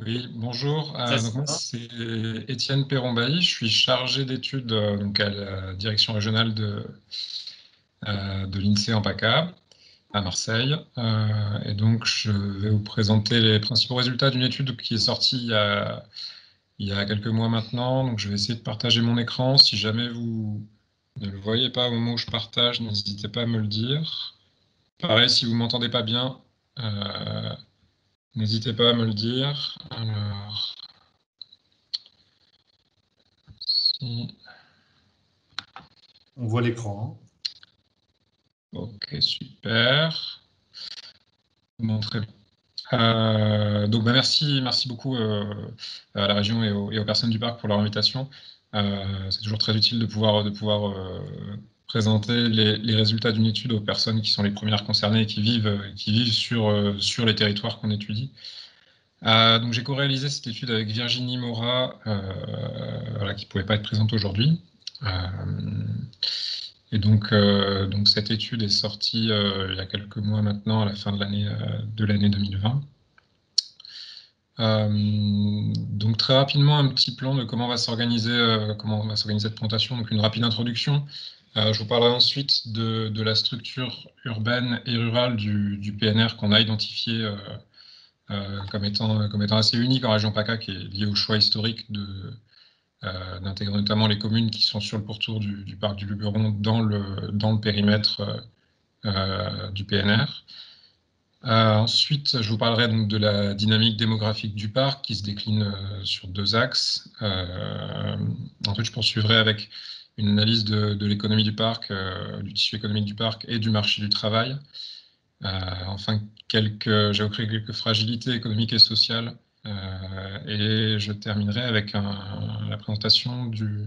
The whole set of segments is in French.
Oui, bonjour. Ça, Donc moi, c'est Étienne Perrombailly. Je suis chargé d'études donc à la direction régionale de l'INSEE en PACA à Marseille. Et donc, je vais vous présenter les principaux résultats d'une étude qui est sortie il y a quelques mois maintenant. Donc, je vais essayer de partager mon écran. Si jamais vous ne le voyez pas au moment où je partage, n'hésitez pas à me le dire. Pareil, si vous m'entendez pas bien, n'hésitez pas à me le dire. Alors, si... on voit l'écran. Ok, super. Bon, très bien. Donc, merci beaucoup à la région et aux personnes du parc pour leur invitation. C'est toujours très utile de pouvoir présenter les résultats d'une étude aux personnes qui sont les premières concernées et qui vivent sur les territoires qu'on étudie. Donc, j'ai co-réalisé cette étude avec Virginie Mora, voilà, qui ne pouvait pas être présente aujourd'hui. Et donc cette étude est sortie il y a quelques mois maintenant, à la fin de l'année 2020. Donc très rapidement, un petit plan de comment va s'organiser cette présentation. Donc une rapide introduction. Je vous parlerai ensuite de la structure urbaine et rurale du PNR qu'on a identifié comme étant assez unique en région PACA, qui est lié au choix historique d'intégrer notamment les communes qui sont sur le pourtour du parc du Luberon dans le périmètre du PNR. Ensuite, je vous parlerai donc de la dynamique démographique du parc qui se décline sur deux axes. Ensuite, je poursuivrai avec une analyse de l'économie du parc, du tissu économique du parc et du marché du travail. Enfin, j'évoquerai quelques fragilités économiques et sociales. Et je terminerai avec la présentation de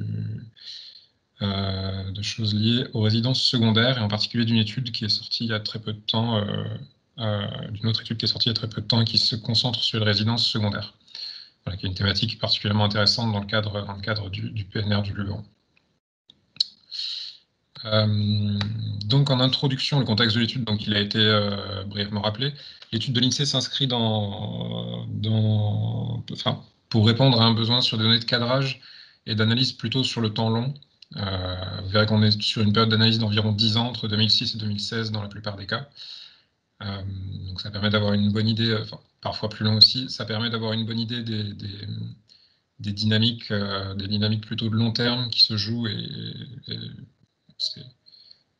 choses liées aux résidences secondaires, et en particulier d'une étude qui est sortie il y a très peu de temps, d'une autre étude qui est sortie il y a très peu de temps et qui se concentre sur les résidences secondaires, voilà, qui est une thématique particulièrement intéressante dans le cadre du PNR du Luberon. Donc en introduction, le contexte de l'étude, donc il a été brièvement rappelé. L'étude de l'INSEE s'inscrit pour répondre à un besoin sur des données de cadrage et d'analyse plutôt sur le temps long. Vous verrez qu'on est sur une période d'analyse d'environ 10 ans, entre 2006 et 2016 dans la plupart des cas. Donc ça permet d'avoir une bonne idée, parfois plus long aussi, ça permet d'avoir une bonne idée des dynamiques plutôt de long terme qui se jouent, et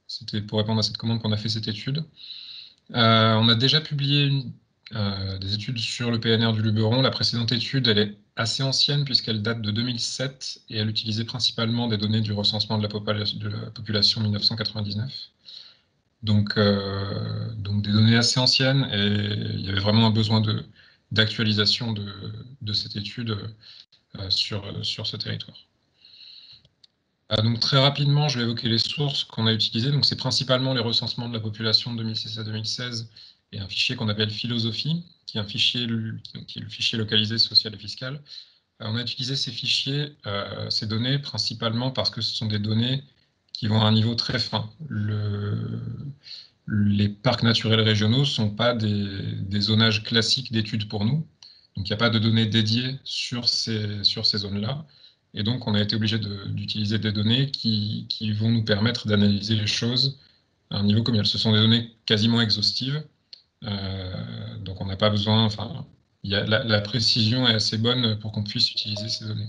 c'était pour répondre à cette commande qu'on a fait cette étude. On a déjà publié des études sur le PNR du Luberon. La précédente étude, elle est assez ancienne puisqu'elle date de 2007 et elle utilisait principalement des données du recensement de la population 1999. Donc des données assez anciennes, et il y avait vraiment un besoin d'actualisation de cette étude sur ce territoire. Donc très rapidement, je vais évoquer les sources qu'on a utilisées. Donc c'est principalement les recensements de la population de 2006 à 2016 et un fichier qu'on appelle Philosophie, qui est un fichier qui est le fichier localisé social et fiscal. On a utilisé ces fichiers, ces données, principalement parce que ce sont des données qui vont à un niveau très fin. Les parcs naturels régionaux ne sont pas des zonages classiques d'études pour nous. Donc il n'y a pas de données dédiées sur ces zones-là. Et donc on a été obligé d'utiliser des données qui vont nous permettre d'analyser les choses à un niveau comme elles. Ce sont des données quasiment exhaustives. Donc on n'a pas besoin, la précision est assez bonne pour qu'on puisse utiliser ces données.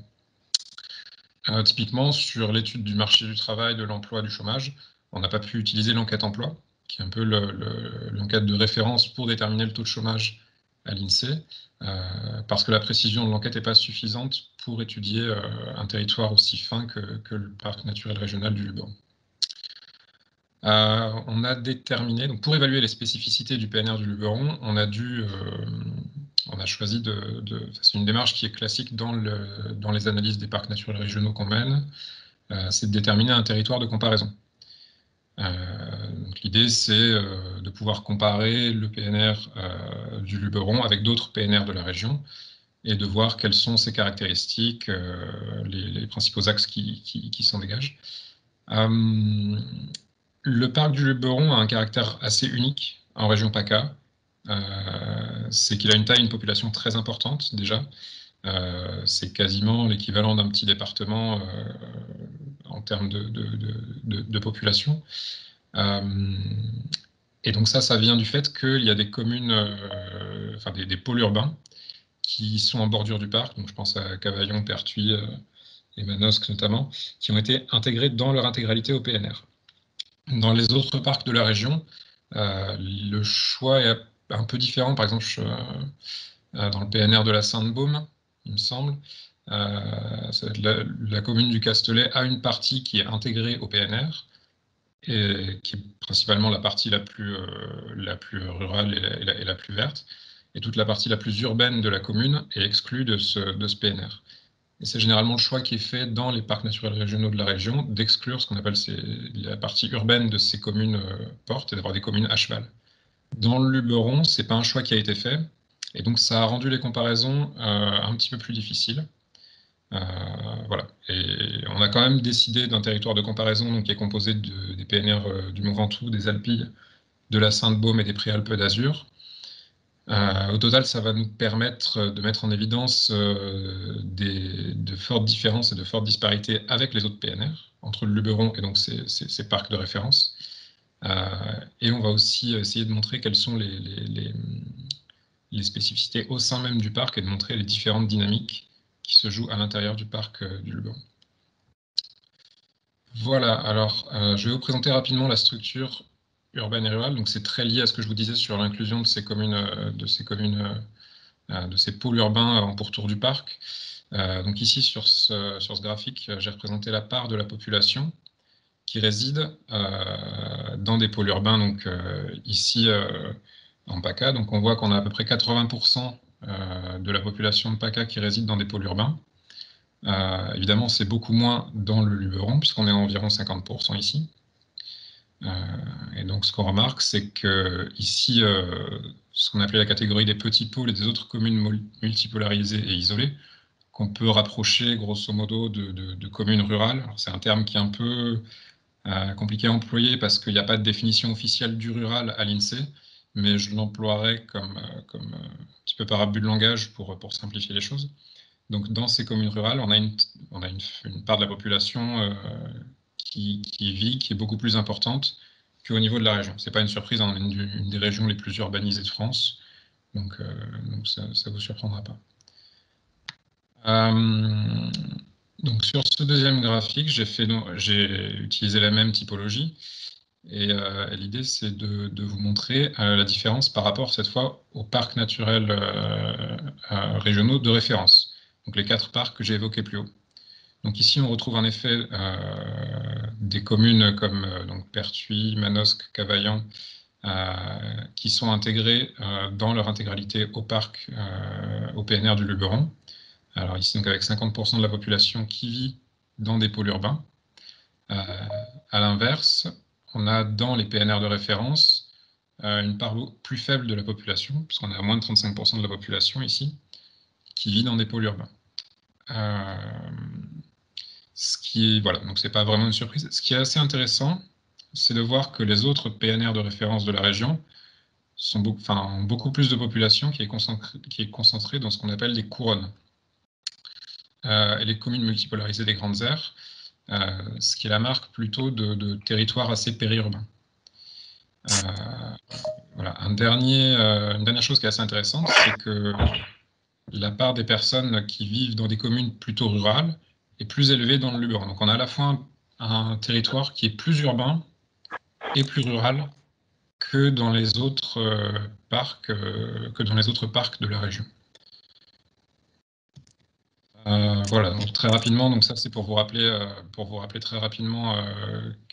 Typiquement, sur l'étude du marché du travail, de l'emploi, du chômage, on n'a pas pu utiliser l'enquête emploi, qui est un peu l'enquête de référence pour déterminer le taux de chômage à l'INSEE, parce que la précision de l'enquête n'est pas suffisante pour étudier un territoire aussi fin que le parc naturel régional du Luberon. On a déterminé, donc pour évaluer les spécificités du PNR du Luberon, on a choisi c'est une démarche qui est classique dans les analyses des parcs naturels régionaux qu'on mène, c'est de déterminer un territoire de comparaison. L'idée, c'est de pouvoir comparer le PNR du Luberon avec d'autres PNR de la région et de voir quelles sont ses caractéristiques, les principaux axes qui s'en dégagent. Le parc du Luberon a un caractère assez unique en région PACA. c'est qu'il a une population très importante déjà. C'est quasiment l'équivalent d'un petit département en termes de population. Et donc ça vient du fait qu'il y a des communes, enfin des pôles urbains qui sont en bordure du parc, donc je pense à Cavaillon, Pertuis et Manosque notamment, qui ont été intégrés dans leur intégralité au PNR. Dans les autres parcs de la région, le choix est un peu différent. Par exemple, dans le PNR de la Sainte-Baume, il me semble, la commune du Castelet a une partie qui est intégrée au PNR, et qui est principalement la partie la plus rurale et la plus verte. Et toute la partie la plus urbaine de la commune est exclue de ce PNR. Et c'est généralement le choix qui est fait dans les parcs naturels régionaux de la région d'exclure ce qu'on appelle la partie urbaine de ces communes portes et d'avoir des communes à cheval. Dans le Luberon, ce n'est pas un choix qui a été fait, et donc ça a rendu les comparaisons un petit peu plus difficiles. Voilà. Et on a quand même décidé d'un territoire de comparaison donc, qui est composé des PNR du Mont Ventoux, des Alpilles, de la Sainte-Baume et des Préalpes d'Azur. Au total, ça va nous permettre de mettre en évidence de fortes différences et de fortes disparités avec les autres PNR, entre le Luberon et donc ces parcs de référence. Et on va aussi essayer de montrer quelles sont les spécificités au sein même du parc et de montrer les différentes dynamiques qui se jouent à l'intérieur du parc du Luberon. Voilà, alors je vais vous présenter rapidement la structure urbaine et rurale. Donc c'est très lié à ce que je vous disais sur l'inclusion de ces communes, de ces pôles urbains en pourtour du parc. Donc ici, sur ce graphique, j'ai représenté la part de la population qui réside dans des pôles urbains, donc ici en PACA. Donc on voit qu'on a à peu près 80% de la population de PACA qui réside dans des pôles urbains. Évidemment, c'est beaucoup moins dans le Luberon, puisqu'on est à environ 50% ici. Et donc, ce qu'on remarque, c'est que ici, ce qu'on appelait la catégorie des petits pôles et des autres communes multipolarisées et isolées, qu'on peut rapprocher grosso modo de communes rurales. C'est un terme qui est un peu compliqué à employer parce qu'il n'y a pas de définition officielle du rural à l'INSEE, mais je l'emploierai comme un petit peu par abus de langage pour simplifier les choses. Donc, dans ces communes rurales, on a une part de la population qui vit, qui est beaucoup plus importante qu'au niveau de la région. Ce n'est pas une surprise, on est une des régions les plus urbanisées de France, donc ça ne vous surprendra pas. Donc, sur ce deuxième graphique, j'ai utilisé la même typologie, et l'idée, c'est de vous montrer la différence par rapport, cette fois, aux parcs naturels régionaux de référence. Donc les 4 parcs que j'ai évoqués plus haut. Donc ici, on retrouve en effet des communes comme donc Pertuis, Manosque, Cavaillon, qui sont intégrées dans leur intégralité au parc, au PNR du Luberon. Alors ici, donc avec 50% de la population qui vit dans des pôles urbains. À l'inverse, on a dans les PNR de référence une part plus faible de la population, puisqu'on est à moins de 35% de la population ici, qui vit dans des pôles urbains. Voilà, donc c'est pas vraiment une surprise. Ce qui est assez intéressant, c'est de voir que les autres PNR de référence de la région ont beaucoup plus de population qui est concentrée dans ce qu'on appelle les couronnes. Et les communes multipolarisées des grandes aires, ce qui est la marque plutôt de territoires assez périurbains. Voilà. Une dernière chose qui est assez intéressante, c'est que la part des personnes qui vivent dans des communes plutôt rurales est plus élevée dans le Luberon. Donc on a à la fois un territoire qui est plus urbain et plus rural que dans les autres parcs de la région. Voilà, donc très rapidement, donc ça c'est pour vous rappeler très rapidement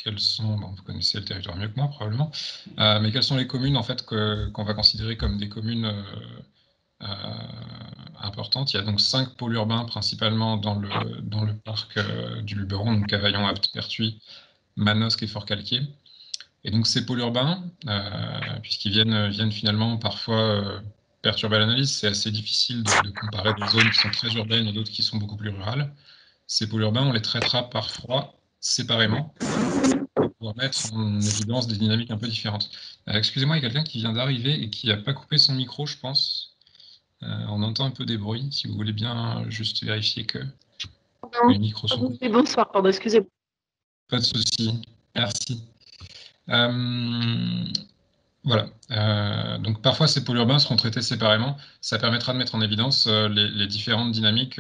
quelles sont, bon, vous connaissez le territoire mieux que moi probablement, mais quelles sont les communes en fait qu'on va considérer comme des communes importantes. Il y a donc 5 pôles urbains principalement dans le parc du Luberon, donc Cavaillon, Apt, Pertuis, Manosque et Fort-Calquier. Et donc ces pôles urbains, puisqu'ils viennent finalement parfois perturber l'analyse, c'est assez difficile de comparer des zones qui sont très urbaines et d'autres qui sont beaucoup plus rurales. Ces pôles urbains, on les traitera parfois séparément. pouvoir mettre en évidence des dynamiques un peu différentes. Excusez-moi, il y a quelqu'un qui vient d'arriver et qui n'a pas coupé son micro, je pense. On entend un peu des bruits, si vous voulez bien juste vérifier que les micros sont coupés. Oui, bonsoir, pardon, excusez-moi. Pas de souci, merci. Voilà. Donc parfois ces pôles urbains seront traités séparément. Ça permettra de mettre en évidence les différentes dynamiques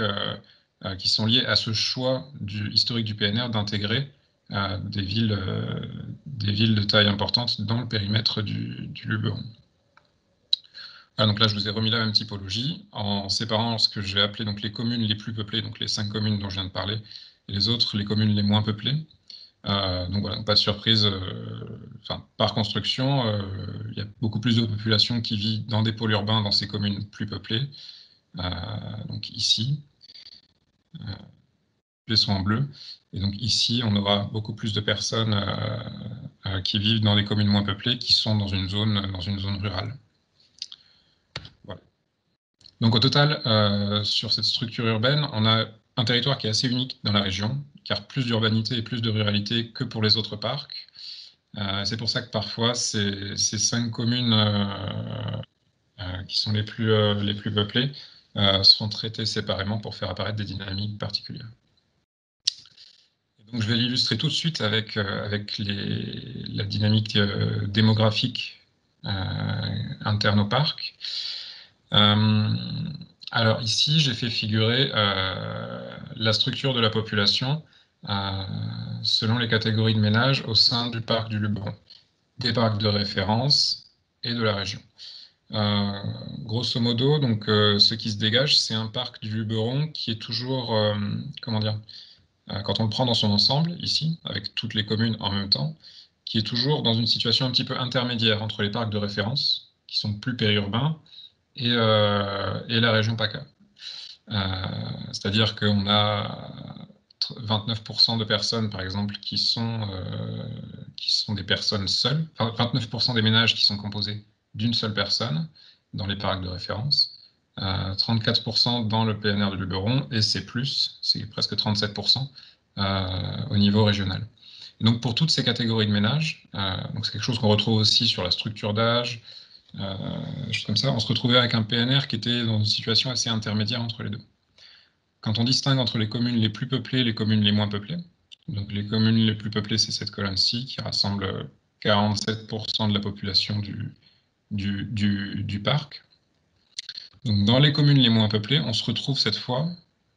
qui sont liées à ce choix historique du PNR d'intégrer des villes de taille importante dans le périmètre du Luberon. Donc là, je vous ai remis la même typologie en séparant ce que j'ai appelé donc les communes les plus peuplées, donc les 5 communes dont je viens de parler, et les autres, les communes les moins peuplées. Donc voilà, pas de surprise. Par construction, il y a beaucoup plus de population qui vit dans des pôles urbains, dans ces communes plus peuplées. Donc ici, les sont en bleu. Et donc ici, on aura beaucoup plus de personnes qui vivent dans des communes moins peuplées, qui sont dans une zone rurale. Voilà. Donc au total, sur cette structure urbaine, on a un territoire qui est assez unique dans la région, car plus d'urbanité et plus de ruralité que pour les autres parcs. C'est pour ça que parfois, ces 5 communes qui sont les plus peuplées seront traitées séparément pour faire apparaître des dynamiques particulières. Et donc, je vais l'illustrer tout de suite avec la dynamique démographique interne au parc. Alors ici, j'ai fait figurer la structure de la population selon les catégories de ménages au sein du parc du Luberon, des parcs de référence et de la région. Grosso modo, donc, ce qui se dégage, c'est un parc du Luberon qui est toujours, comment dire, quand on le prend dans son ensemble, ici, avec toutes les communes en même temps, qui est toujours dans une situation un petit peu intermédiaire entre les parcs de référence, qui sont plus périurbains, et la région PACA. C'est-à-dire qu'on a 29% de personnes, par exemple, qui sont des personnes seules, enfin 29% des ménages qui sont composés d'une seule personne dans les parcs de référence, 34% dans le PNR de Luberon, et c'est presque 37% au niveau régional. Et donc pour toutes ces catégories de ménages, donc c'est quelque chose qu'on retrouve aussi sur la structure d'âge, choses comme ça, on se retrouvait avec un PNR qui était dans une situation assez intermédiaire entre les deux. Quand on distingue entre les communes les plus peuplées et les communes les moins peuplées, donc les communes les plus peuplées, c'est cette colonne-ci qui rassemble 47% de la population du parc. Donc dans les communes les moins peuplées, on se retrouve cette fois,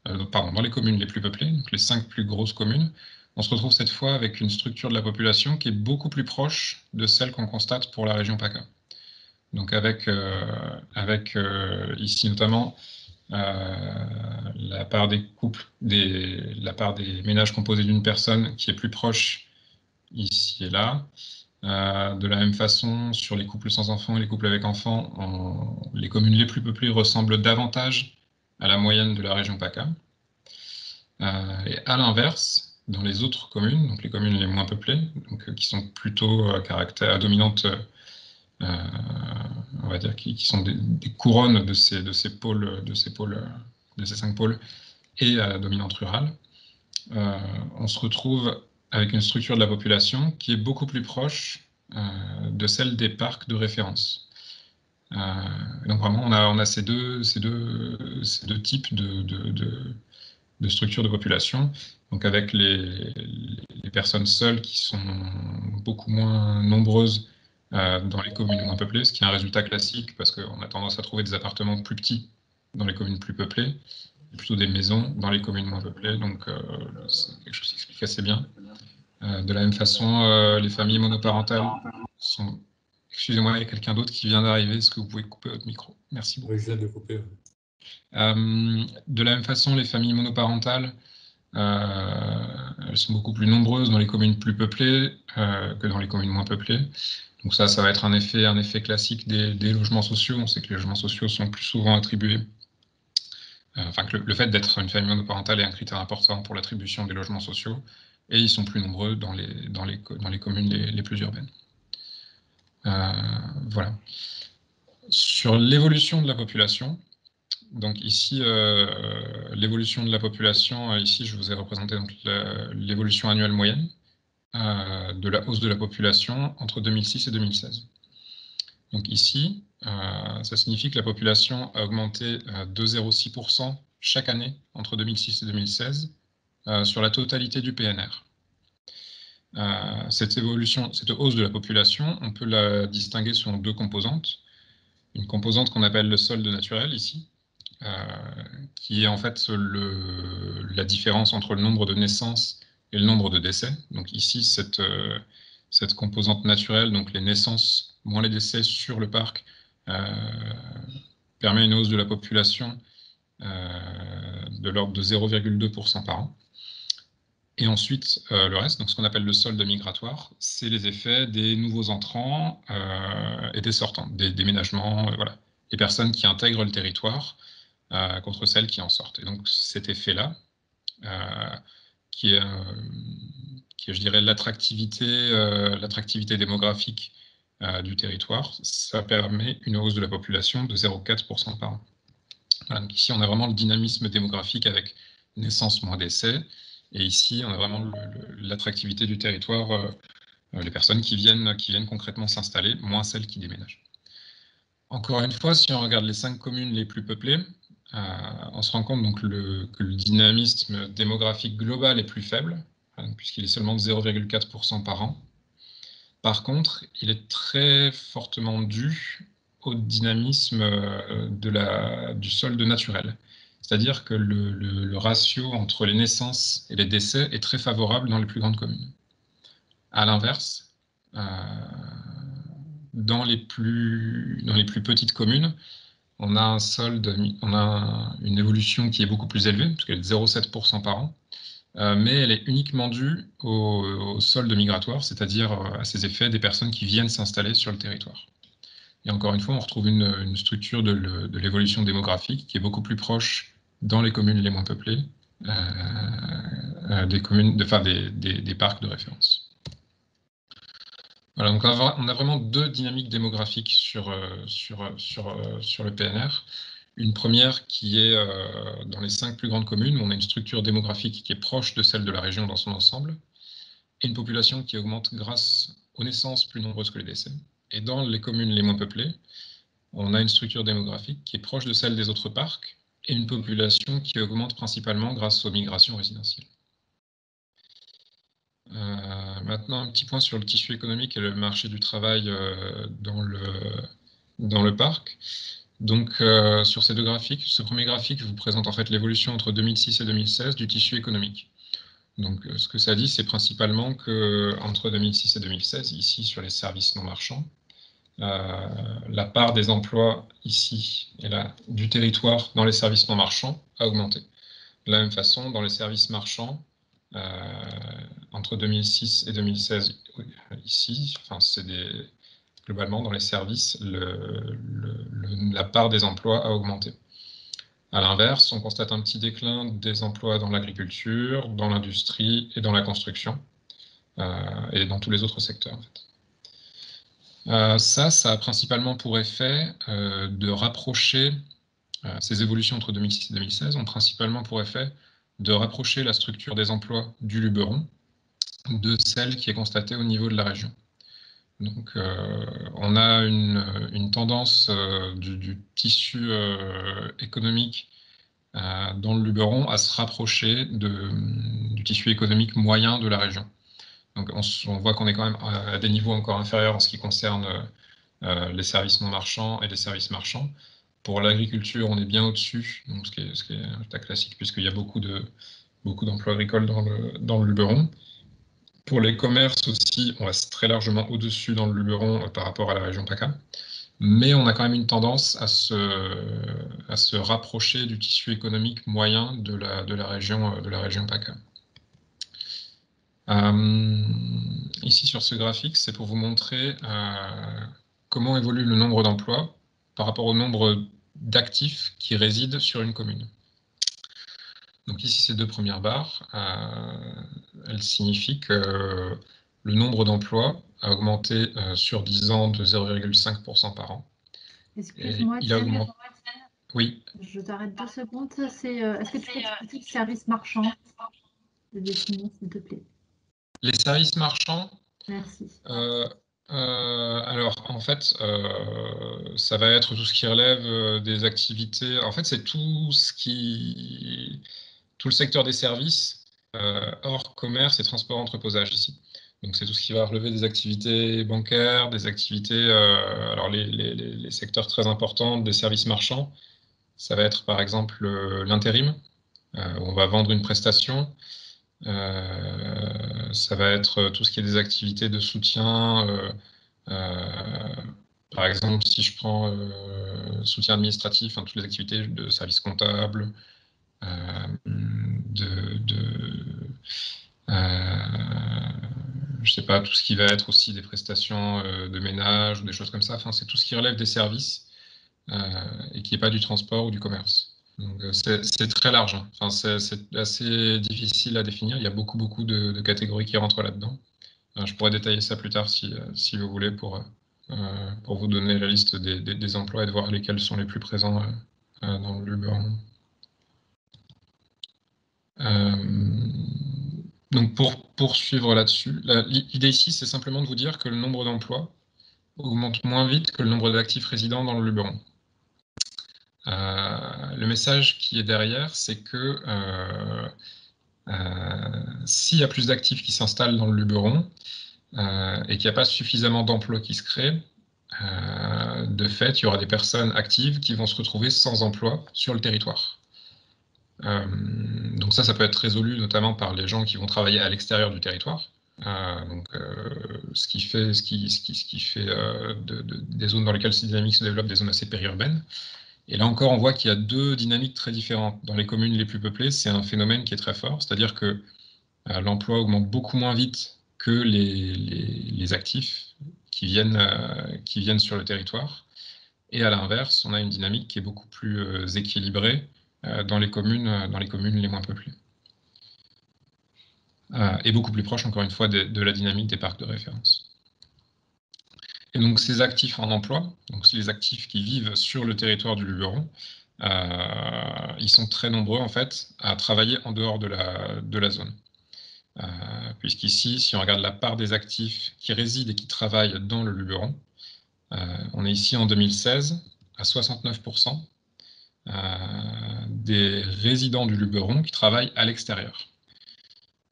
dans les communes les plus peuplées, donc les 5 plus grosses communes, on se retrouve cette fois avec une structure de la population qui est beaucoup plus proche de celle qu'on constate pour la région PACA. Donc avec ici notamment la part des couples, la part des ménages composés d'une personne qui est plus proche ici et là. De la même façon, sur les couples sans enfants et les couples avec enfants, les communes les plus peuplées ressemblent davantage à la moyenne de la région PACA. Et à l'inverse, dans les autres communes, donc les communes les moins peuplées, donc, qui sont plutôt à dominante, on va dire, qui sont des couronnes de ces 5 pôles, et à dominante rurale, on se retrouve avec une structure de la population qui est beaucoup plus proche de celle des parcs de référence. Donc vraiment, on a ces deux types de structures de population. Donc avec les personnes seules qui sont beaucoup moins nombreuses dans les communes moins peuplées, ce qui est un résultat classique parce qu'on a tendance à trouver des appartements plus petits dans les communes plus peuplées, plutôt des maisons dans les communes moins peuplées, donc c'est quelque chose qui explique assez bien. De la même façon, les familles monoparentales sont... Excusez-moi, il y a quelqu'un d'autre qui vient d'arriver, est-ce que vous pouvez couper votre micro? Merci beaucoup. Oui, je viens de le couper. De la même façon, les familles monoparentales, elles sont beaucoup plus nombreuses dans les communes plus peuplées que dans les communes moins peuplées. Donc ça va être un effet classique des logements sociaux. On sait que les logements sociaux sont plus souvent attribués. Enfin, que le fait d'être une famille monoparentale est un critère important pour l'attribution des logements sociaux, et ils sont plus nombreux dans les communes les plus urbaines. Voilà. Sur l'évolution de la population, donc ici, l'évolution de la population, ici je vous ai représenté l'évolution annuelle moyenne. de la hausse de la population entre 2006 et 2016. Donc ici, ça signifie que la population a augmenté de 0,6% chaque année entre 2006 et 2016 sur la totalité du PNR. Cette hausse de la population, on peut la distinguer selon deux composantes. Une composante qu'on appelle le solde naturel ici, qui est en fait la différence entre le nombre de naissances et le nombre de décès. Donc ici, cette composante naturelle, donc les naissances moins les décès sur le parc, permet une hausse de la population de l'ordre de 0,2% par an. Et ensuite, le reste, donc ce qu'on appelle le solde migratoire, c'est les effets des nouveaux entrants et des sortants, des déménagements, voilà, les personnes qui intègrent le territoire contre celles qui en sortent. Et donc cet effet-là, qui est, je dirais, l'attractivité démographique du territoire, ça permet une hausse de la population de 0,4% par an. Voilà, donc ici, on a vraiment le dynamisme démographique avec naissance moins décès. Et ici, on a vraiment l'attractivité du territoire, les personnes qui viennent concrètement s'installer, moins celles qui déménagent. Encore une fois, si on regarde les 5 communes les plus peuplées, on se rend compte donc que le dynamisme démographique global est plus faible, puisqu'il est seulement de 0,4% par an. Par contre, il est très fortement dû au dynamisme du solde naturel. C'est-à-dire que le ratio entre les naissances et les décès est très favorable dans les plus grandes communes. À l'inverse, dans les plus petites communes, on a une évolution qui est beaucoup plus élevée, puisqu'elle est de 0,7% par an, mais elle est uniquement due au solde migratoire, c'est-à-dire à ces effets des personnes qui viennent s'installer sur le territoire. Et encore une fois, on retrouve une structure de l'évolution démographique qui est beaucoup plus proche dans les communes les moins peuplées des parcs de référence. Voilà, donc on a vraiment deux dynamiques démographiques sur le PNR. Une première qui est dans les 5 plus grandes communes, où on a une structure démographique qui est proche de celle de la région dans son ensemble, et une population qui augmente grâce aux naissances plus nombreuses que les décès. Et dans les communes les moins peuplées, on a une structure démographique qui est proche de celle des autres parcs, et une population qui augmente principalement grâce aux migrations résidentielles. Maintenant, un petit point sur le tissu économique et le marché du travail dans le parc. Donc, sur ces deux graphiques, ce premier graphique vous présente en fait l'évolution entre 2006 et 2016 du tissu économique. Donc, ce que ça dit, c'est principalement qu'entre 2006 et 2016, ici sur les services non marchands, la part des emplois ici et là du territoire dans les services non marchands a augmenté. De la même façon, dans les services marchands, entre 2006 et 2016, ici, enfin, globalement, dans les services, la part des emplois a augmenté. À l'inverse, on constate un petit déclin des emplois dans l'agriculture, dans l'industrie et dans la construction, et dans tous les autres secteurs. En fait. Ça a principalement pour effet de rapprocher, ces évolutions entre 2006 et 2016 ont principalement pour effet de rapprocher la structure des emplois du Luberon de celle qui est constatée au niveau de la région. Donc, on a une tendance du tissu économique dans le Luberon à se rapprocher du tissu économique moyen de la région. Donc, on voit qu'on est quand même à des niveaux encore inférieurs en ce qui concerne les services non marchands et les services marchands. Pour l'agriculture, on est bien au-dessus, ce qui est un résultat classique, puisqu'il y a beaucoup d'emplois agricoles dans le Luberon. Pour les commerces aussi, on reste très largement au-dessus dans le Luberon par rapport à la région PACA. Mais on a quand même une tendance à se rapprocher du tissu économique moyen de la région PACA. Ici, sur ce graphique, c'est pour vous montrer comment évolue le nombre d'emplois par rapport au nombre d'actifs qui résident sur une commune. Donc ici, ces deux premières barres, elles signifient que le nombre d'emplois a augmenté sur 10 ans de 0,5% par an. Excuse-moi, oui. Je t'arrête 2 secondes. Est-ce que tu peux expliquer le service marchand de définir, s'il te plaît? Les services marchands, Merci. alors, en fait, ça va être tout ce qui relève des activités. En fait, c'est tout le secteur des services hors commerce et transport entreposage ici. Donc, c'est tout ce qui va relever des activités bancaires, des activités. Alors, les secteurs très importants des services marchands, ça va être par exemple l'intérim, où on va vendre une prestation. Ça va être tout ce qui est des activités de soutien. Par exemple, si je prends soutien administratif, toutes les activités de service comptable, je sais pas, tout ce qui va être aussi des prestations de ménage ou des choses comme ça. Enfin, c'est tout ce qui relève des services et qui n'est pas du transport ou du commerce. Donc, c'est très large, hein. Enfin, c'est assez difficile à définir. Il y a beaucoup de catégories qui rentrent là-dedans. Je pourrais détailler ça plus tard si vous voulez pour vous donner la liste des emplois et de voir lesquels sont les plus présents dans le Luberon. Donc pour poursuivre là-dessus, l'idée ici, c'est simplement de vous dire que le nombre d'emplois augmente moins vite que le nombre d'actifs résidents dans le Luberon. Le message qui est derrière, c'est que s'il y a plus d'actifs qui s'installent dans le Luberon et qu'il n'y a pas suffisamment d'emplois qui se créent, de fait, il y aura des personnes actives qui vont se retrouver sans emploi sur le territoire. Donc ça peut être résolu notamment par les gens qui vont travailler à l'extérieur du territoire. Ce qui fait des zones dans lesquelles ces dynamiques se développent des zones assez périurbaines. Et là encore, on voit qu'il y a deux dynamiques très différentes. Dans les communes les plus peuplées, c'est un phénomène qui est très fort, c'est-à-dire que l'emploi augmente beaucoup moins vite que les actifs qui viennent sur le territoire. Et à l'inverse, on a une dynamique qui est beaucoup plus équilibrée dans les communes les moins peuplées. Et beaucoup plus proche, encore une fois, de la dynamique des parcs de référence. Et donc ces actifs en emploi, donc les actifs qui vivent sur le territoire du Luberon, ils sont très nombreux en fait à travailler en dehors de la zone. Puisqu'ici, si on regarde la part des actifs qui résident et qui travaillent dans le Luberon, on est ici en 2016 à 69% des résidents du Luberon qui travaillent à l'extérieur.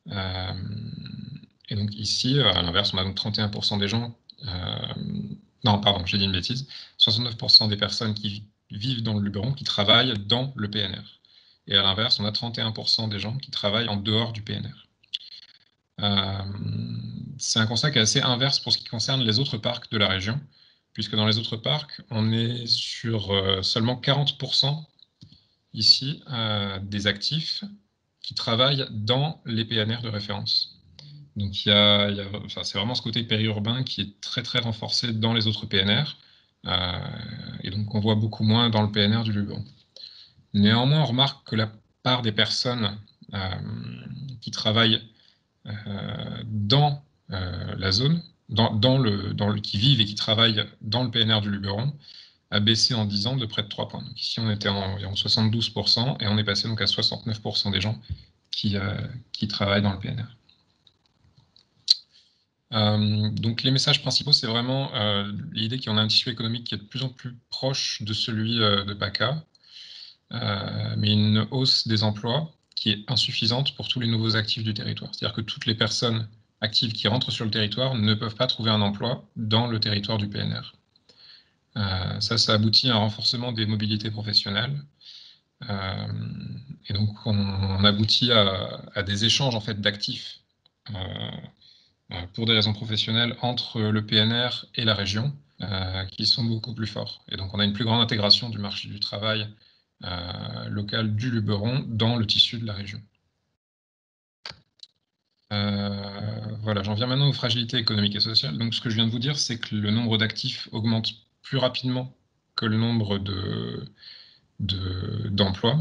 Et donc ici, à l'inverse, on a donc 31% des gens... non, pardon, j'ai dit une bêtise. 69% des personnes qui vivent dans le Luberon qui travaillent dans le PNR. Et à l'inverse, on a 31% des gens qui travaillent en dehors du PNR. C'est un constat qui est assez inverse pour ce qui concerne les autres parcs de la région, puisque dans les autres parcs, on est sur seulement 40% ici des actifs qui travaillent dans les PNR de référence. Donc c'est vraiment ce côté périurbain qui est très très renforcé dans les autres PNR, et donc on voit beaucoup moins dans le PNR du Luberon. Néanmoins, on remarque que la part des personnes qui travaillent dans la zone, qui vivent et qui travaillent dans le PNR du Luberon, a baissé en 10 ans de près de 3 points. Donc ici, on était environ 72% et on est passé donc à 69% des gens qui travaillent dans le PNR. Donc les messages principaux, c'est vraiment l'idée qu'il y en a un tissu économique qui est de plus en plus proche de celui de PACA, mais une hausse des emplois qui est insuffisante pour tous les nouveaux actifs du territoire. C'est-à-dire que toutes les personnes actives qui rentrent sur le territoire ne peuvent pas trouver un emploi dans le territoire du PNR. Ça aboutit à un renforcement des mobilités professionnelles. Et donc, on aboutit à des échanges en fait, d'actifs pour des raisons professionnelles entre le PNR et la région qui sont beaucoup plus forts. Et donc, on a une plus grande intégration du marché du travail local du Luberon dans le tissu de la région. Voilà, j'en viens maintenant aux fragilités économiques et sociales. Donc, ce que je viens de vous dire, c'est que le nombre d'actifs augmente plus rapidement que le nombre d'emplois.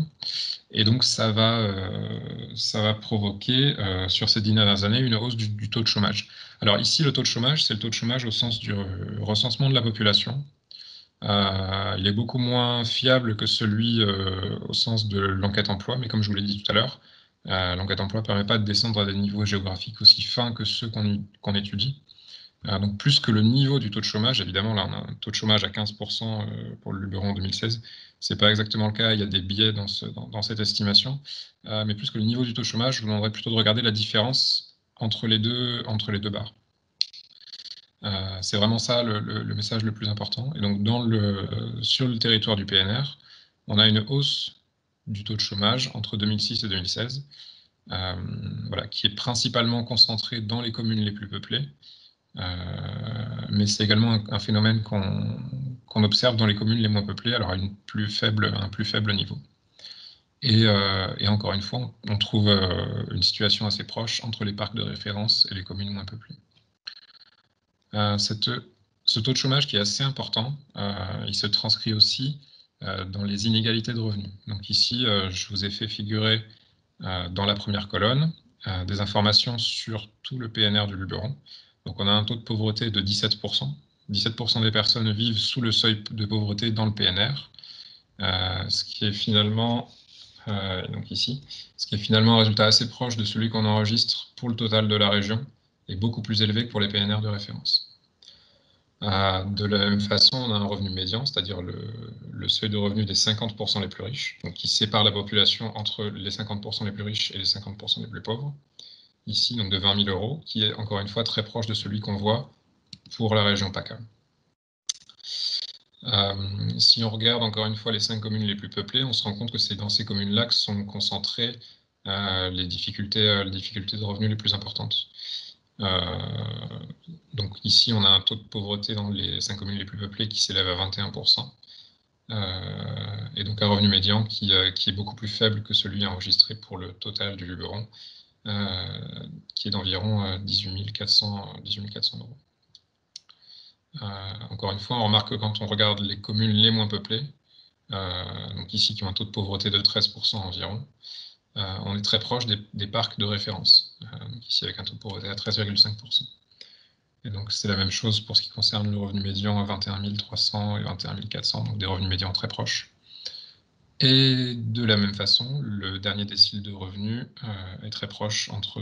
Et donc, ça va provoquer, sur ces 10 dernières années, une hausse du taux de chômage. Alors ici, le taux de chômage, c'est le taux de chômage au sens du recensement de la population. Il est beaucoup moins fiable que celui au sens de l'enquête emploi, mais comme je vous l'ai dit tout à l'heure, L'enquête d'emploi ne permet pas de descendre à des niveaux géographiques aussi fins que ceux qu'on étudie. Donc plus que le niveau du taux de chômage, évidemment, là on a un taux de chômage à 15% pour le Luberon en 2016. C'est pas exactement le cas, il y a des biais dans cette estimation. Mais plus que le niveau du taux de chômage, je vous demanderais plutôt de regarder la différence entre les deux barres. C'est vraiment ça le message le plus important. Et donc sur le territoire du PNR, on a une hausse du taux de chômage entre 2006 et 2016, voilà, qui est principalement concentrée dans les communes les plus peuplées. Mais c'est également un phénomène qu'on observe dans les communes les moins peuplées, alors à un plus faible niveau. Et encore une fois, on trouve une situation assez proche entre les parcs de référence et les communes moins peuplées. Ce taux de chômage qui est assez important, il se transcrit aussi dans les inégalités de revenus. Donc ici, je vous ai fait figurer dans la première colonne des informations sur tout le PNR du Luberon. Donc on a un taux de pauvreté de 17%. 17% des personnes vivent sous le seuil de pauvreté dans le PNR, ce qui est finalement, donc ici, ce qui est finalement un résultat assez proche de celui qu'on enregistre pour le total de la région et beaucoup plus élevé que pour les PNR de référence. De la même façon, on a un revenu médian, c'est-à-dire le seuil de revenu des 50% les plus riches, donc qui sépare la population entre les 50% les plus riches et les 50% les plus pauvres. Ici, donc de 20 000 €, qui est encore une fois très proche de celui qu'on voit pour la région PACA. Si on regarde encore une fois les 5 communes les plus peuplées, on se rend compte que c'est dans ces communes-là que sont concentrées les difficultés de revenus les plus importantes. Donc ici, on a un taux de pauvreté dans les 5 communes les plus peuplées qui s'élève à 21%, et donc un revenu médian qui est beaucoup plus faible que celui enregistré pour le total du Luberon, qui est d'environ 18 400 €. Encore une fois, on remarque que quand on regarde les communes les moins peuplées, donc ici qui ont un taux de pauvreté de 13% environ, on est très proche des parcs de référence, donc ici avec un taux de pauvreté à 13,5%. Et donc c'est la même chose pour ce qui concerne le revenu médian à 21 300 et 21 400, donc des revenus médians très proches. Et de la même façon, le dernier décile de revenus est très proche entre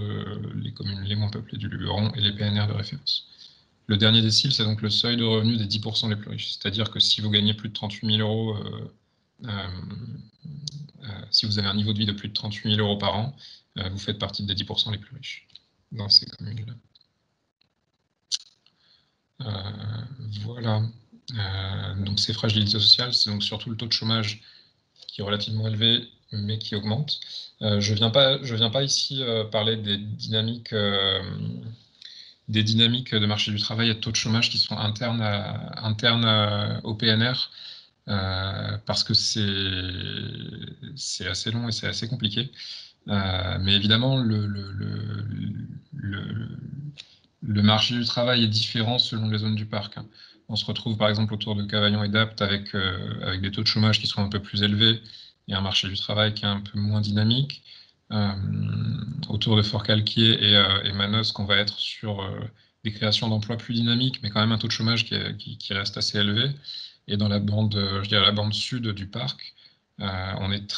les communes les moins peuplées du Luberon et les PNR de référence. Le dernier décile, c'est donc le seuil de revenus des 10% les plus riches. C'est-à-dire que si vous gagnez plus de 38 000 €, si vous avez un niveau de vie de plus de 38 000 € par an, vous faites partie des 10% les plus riches dans ces communes-là. Voilà. Donc ces fragilités sociales, c'est donc surtout le taux de chômage qui est relativement élevé, mais qui augmente. Je viens pas ici parler des dynamiques de marché du travail et de taux de chômage qui sont internes au PNR, parce que c'est assez long et c'est assez compliqué. Mais évidemment, le marché du travail est différent selon les zones du parc. On se retrouve par exemple autour de Cavaillon et d'Apt avec des taux de chômage qui sont un peu plus élevés et un marché du travail qui est un peu moins dynamique. Autour de Fort-Calquier et Manosque, on va être sur des créations d'emplois plus dynamiques, mais quand même un taux de chômage qui reste assez élevé. Et dans la bande, je dirais la bande sud du parc, on est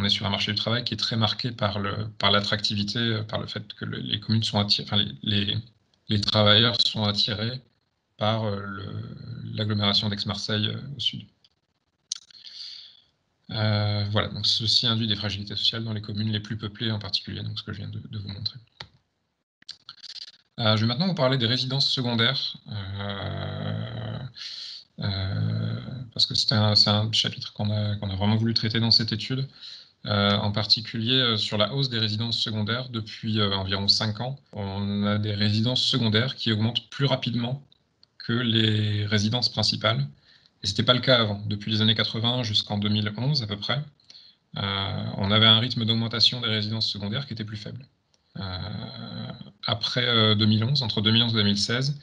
sur un marché du travail qui est très marqué par l'attractivité, par le fait que les communes sont attirées, enfin, les travailleurs sont attirés par l'agglomération d'Aix-Marseille au sud. Voilà, donc ceci induit des fragilités sociales dans les communes les plus peuplées en particulier, donc ce que je viens de vous montrer. Je vais maintenant vous parler des résidences secondaires, parce que c'est un chapitre qu'on a vraiment voulu traiter dans cette étude, en particulier sur la hausse des résidences secondaires depuis environ 5 ans. On a des résidences secondaires qui augmentent plus rapidement que les résidences principales, et ce n'était pas le cas avant. Depuis les années 80 jusqu'en 2011 à peu près, on avait un rythme d'augmentation des résidences secondaires qui était plus faible. Après 2011, entre 2011 et 2016,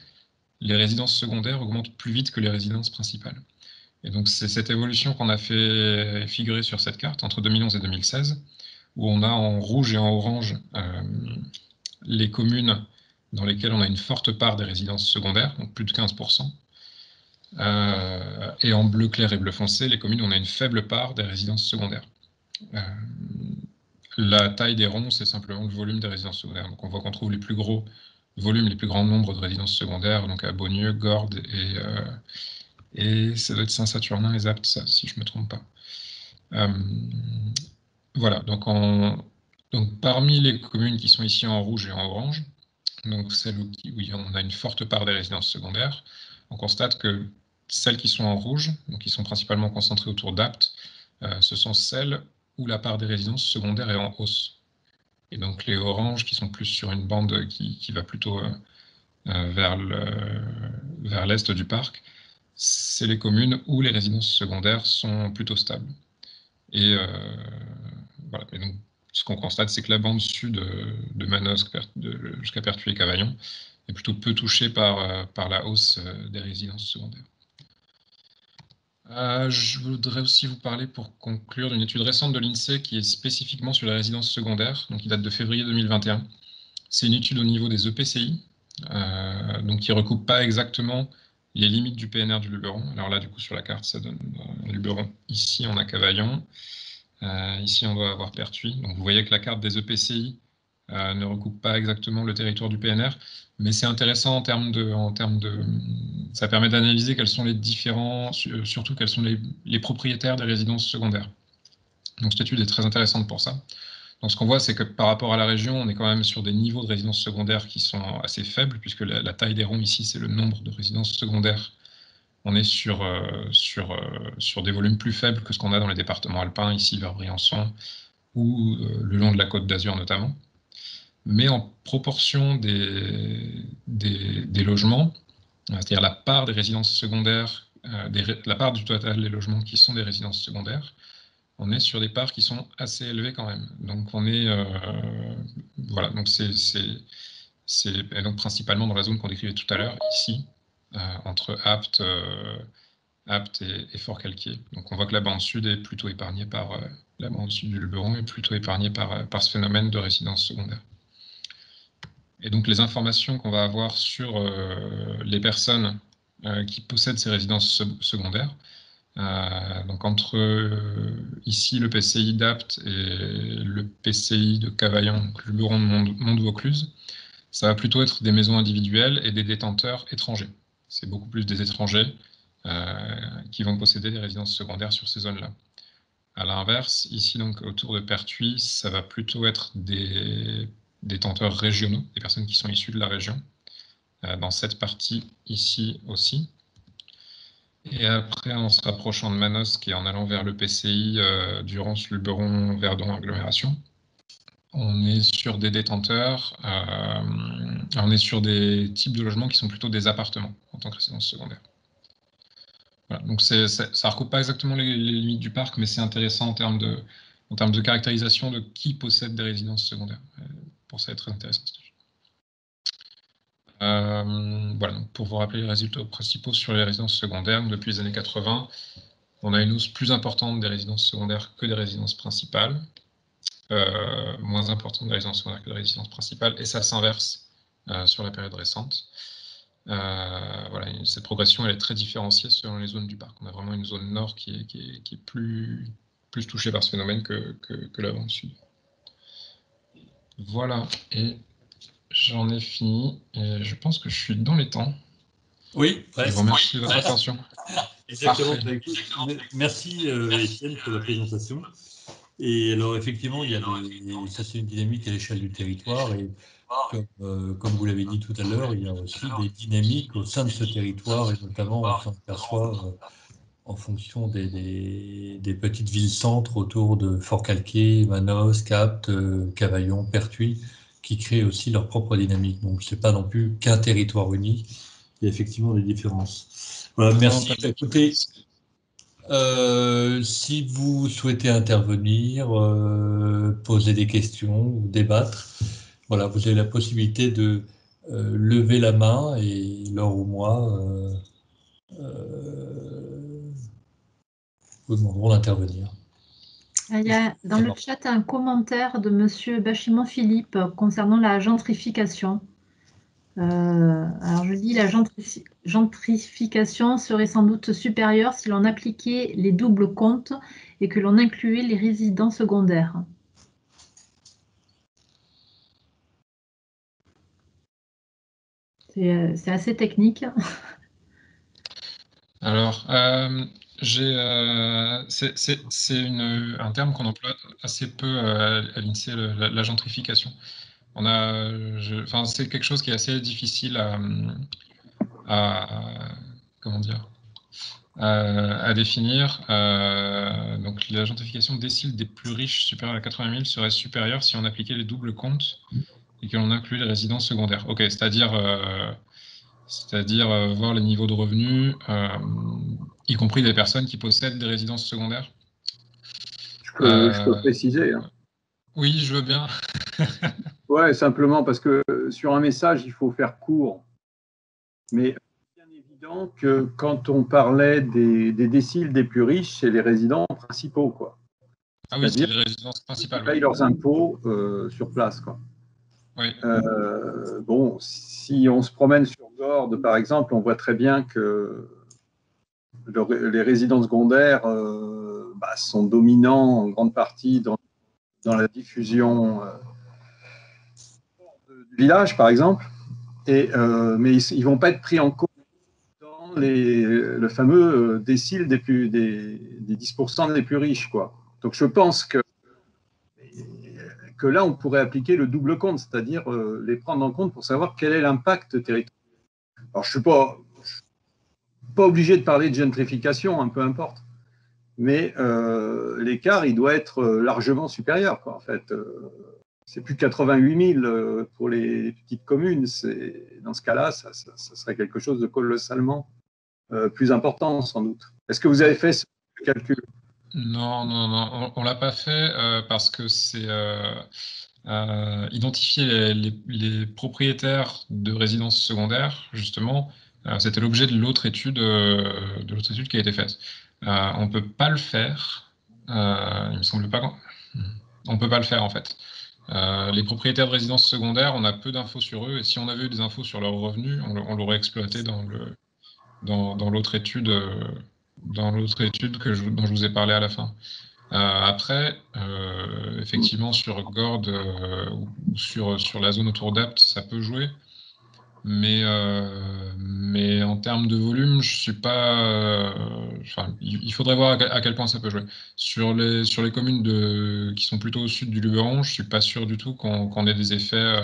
les résidences secondaires augmentent plus vite que les résidences principales. Et donc c'est cette évolution qu'on a fait figurer sur cette carte entre 2011 et 2016, où on a en rouge et en orange les communes dans lesquelles on a une forte part des résidences secondaires, donc plus de 15%, et en bleu clair et bleu foncé, les communes où on a une faible part des résidences secondaires. la taille des ronds, c'est simplement le volume des résidences secondaires. Donc on voit qu'on trouve les plus gros volumes, les plus grands nombres de résidences secondaires, donc à Beaunieu, Gordes et ça doit être Saint-Saturnin et Apt, ça, si je ne me trompe pas. Voilà, donc parmi les communes qui sont ici en rouge et en orange, donc celles où on a une forte part des résidences secondaires, on constate que celles qui sont en rouge, donc qui sont principalement concentrées autour d'Apt, ce sont celles où la part des résidences secondaires est en hausse. Et donc les oranges qui sont plus sur une bande qui va plutôt vers l'est du parc, c'est les communes où les résidences secondaires sont plutôt stables. Et voilà. Et donc, ce qu'on constate, c'est que la bande sud de Manosque jusqu'à Pertuis et Cavaillon est plutôt peu touchée par la hausse des résidences secondaires. Je voudrais aussi vous parler, pour conclure, d'une étude récente de l'INSEE qui est spécifiquement sur les résidences secondaires, donc qui date de février 2021. C'est une étude au niveau des EPCI, donc qui ne recoupe pas exactement les limites du PNR du Luberon. Alors là, du coup, sur la carte, ça donne Luberon. Ici, on a Cavaillon. Ici, on doit avoir Pertuis. Donc, vous voyez que la carte des EPCI ne recoupe pas exactement le territoire du PNR, mais c'est intéressant en termes de, ça permet d'analyser quels sont les différents, surtout quels sont les propriétaires des résidences secondaires. Donc, cette étude est très intéressante pour ça. Donc, ce qu'on voit, c'est que par rapport à la région, on est quand même sur des niveaux de résidences secondaires qui sont assez faibles, puisque la taille des ronds ici, c'est le nombre de résidences secondaires. On est sur des volumes plus faibles que ce qu'on a dans les départements alpins, ici vers Briançon, ou le long de la Côte d'Azur notamment. Mais en proportion des logements, c'est-à-dire la part des résidences secondaires, la part du total des logements qui sont des résidences secondaires, on est sur des parts qui sont assez élevées quand même. Donc on est, voilà, donc et donc principalement dans la zone qu'on décrivait tout à l'heure, ici, entre Apt et Fort-Calquier. Donc on voit que la bande sud est plutôt épargnée par la bande sud du Luberon est plutôt épargnée par ce phénomène de résidence secondaire. Et donc les informations qu'on va avoir sur les personnes qui possèdent ces résidences secondaires, donc entre ici le PCI d'Apt et le PCI de Cavaillon, donc Luberon de Mondevaucluse, ça va plutôt être des maisons individuelles et des détenteurs étrangers. C'est beaucoup plus des étrangers qui vont posséder des résidences secondaires sur ces zones-là. À l'inverse, ici donc autour de Pertuis, ça va plutôt être des détenteurs régionaux, des personnes qui sont issues de la région, dans cette partie ici aussi. Et après, en se rapprochant de Manosque et en allant vers le PCI Durance, Luberon, Verdon, agglomération, on est sur des détenteurs, on est sur des types de logements qui sont plutôt des appartements en tant que résidence secondaire. Voilà, donc ça ne recoupe pas exactement les limites du parc, mais c'est intéressant en termes de caractérisation de qui possède des résidences secondaires. Pour ça, c'est très intéressant. Voilà, donc pour vous rappeler les résultats principaux sur les résidences secondaires, depuis les années 80, on a une hausse plus importante des résidences secondaires que des résidences principales, moins importante des résidences secondaires que des résidences principales, et ça s'inverse sur la période récente. Voilà, cette progression elle est très différenciée selon les zones du parc. On a vraiment une zone nord qui est plus touchée par ce phénomène que la bande sud. Voilà, et j'en ai fini, et je pense que je suis dans les temps. Oui, je vous remercie de votre attention. Exactement. Bah, écoute, merci Étienne pour la présentation. Et alors effectivement, ça c'est une dynamique à l'échelle du territoire et comme vous l'avez dit tout à l'heure, il y a aussi des dynamiques au sein de ce territoire et notamment on s'en aperçoit en fonction des petites villes-centres autour de Fort-Calquier, Manosque, Apt, Cavaillon, Pertuis, qui créent aussi leur propre dynamique. Donc c'est pas non plus qu'un territoire uni, il y a effectivement des différences. Voilà, merci. Écoutez, si vous souhaitez intervenir, poser des questions ou débattre, voilà, vous avez la possibilité de lever la main et Laure ou moi vous demanderons d'intervenir. Il y a dans le chat un commentaire de Monsieur Bachimon Philippe concernant la gentrification. Alors je dis la gentrification serait sans doute supérieure si l'on appliquait les doubles comptes et que l'on incluait les résidents secondaires. C'est assez technique. Alors, c'est un terme qu'on emploie assez peu à l'INSEE, la gentrification. C'est quelque chose qui est assez difficile comment dire, à définir. Donc, la gentrification décile des plus riches supérieurs à 80 000 serait supérieure si on appliquait les doubles comptes et que l'on inclut les résidences secondaires. Ok, c'est-à-dire voir les niveaux de revenus, y compris des personnes qui possèdent des résidences secondaires. Je peux préciser. Hein. Oui, je veux bien. Ouais, simplement parce que sur un message, il faut faire court. Mais c'est bien évident que quand on parlait des déciles des plus riches, c'est les résidents principaux, quoi. Ah oui, c'est les résidences principales. Ils payent leurs impôts sur place, quoi. Oui. Bon, si on se promène sur Gordes, par exemple, on voit très bien que les résidents secondaires sont dominants en grande partie dans la diffusion du village, par exemple, mais ils ne vont pas être pris en compte dans le fameux décile des 10% des plus riches, quoi. Donc je pense que là, on pourrait appliquer le double compte, c'est-à-dire les prendre en compte pour savoir quel est l'impact territorial. Alors, je ne suis pas obligé de parler de gentrification, hein, peu importe, mais l'écart, il doit être largement supérieur, quoi, en fait. C'est plus de 88 000 pour les petites communes. Dans ce cas-là, ça serait quelque chose de colossalement plus important, sans doute. Est-ce que vous avez fait ce calcul? Non, on ne l'a pas fait parce que c'est identifier les propriétaires de résidences secondaires, justement. C'était l'objet de l'autre étude qui a été faite. On ne peut pas le faire. Il me semble pas. On ne peut pas le faire, en fait. Les propriétaires de résidences secondaires, on a peu d'infos sur eux, et si on avait eu des infos sur leurs revenus, on l'aurait exploité dans l'autre étude, dont je vous ai parlé à la fin. Après, effectivement, sur Gordes ou sur la zone autour d'Apt, ça peut jouer, mais en termes de volume, je suis pas. Il faudrait voir à quel point ça peut jouer. Sur les communes qui sont plutôt au sud du Luberon, je suis pas sûr du tout qu'on ait des effets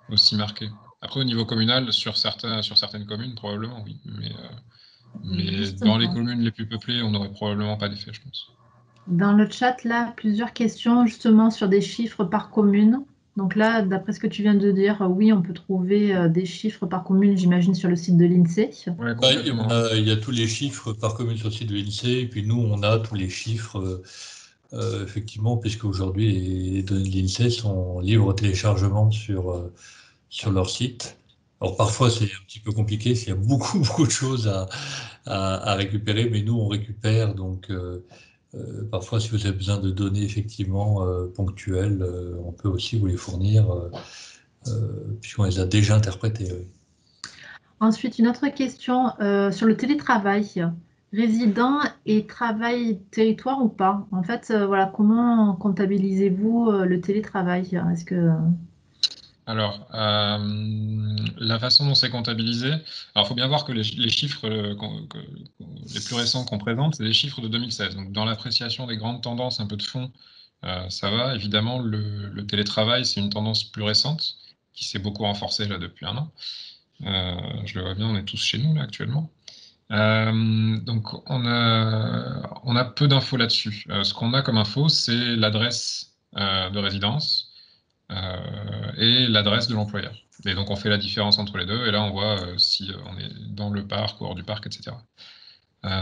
aussi marqués. Après, au niveau communal, sur certaines communes, probablement oui, mais dans les communes les plus peuplées, on n'aurait probablement pas d'effet, je pense. Dans le chat, là, plusieurs questions justement sur des chiffres par commune. Donc là, d'après ce que tu viens de dire, oui, on peut trouver des chiffres par commune, j'imagine, sur le site de l'INSEE. Ouais, il y a tous les chiffres par commune sur le site de l'INSEE, et puis nous, on a tous les chiffres, effectivement, puisque aujourd'hui, les données de l'INSEE sont libres au téléchargement sur leur site. Alors parfois, c'est un petit peu compliqué, il y a beaucoup de choses à récupérer, mais nous, on récupère, donc parfois, si vous avez besoin de données effectivement ponctuelles, on peut aussi vous les fournir, puisqu'on les a déjà interprétées. Ensuite, une autre question sur le télétravail. Résident et travail territoire ou pas? En fait, voilà, comment comptabilisez-vous le télétravail? Est-ce que... Alors, la façon dont c'est comptabilisé, alors il faut bien voir que les chiffres les plus récents qu'on présente, c'est les chiffres de 2016. Donc, dans l'appréciation des grandes tendances, un peu de fond, ça va. Évidemment, le télétravail, c'est une tendance plus récente qui s'est beaucoup renforcée là depuis un an. Je le vois bien, on est tous chez nous là actuellement. Donc, on a peu d'infos là-dessus. Ce qu'on a comme info, c'est l'adresse de résidence. Et l'adresse de l'employeur. Et donc on fait la différence entre les deux, et là on voit si on est dans le parc ou hors du parc, etc.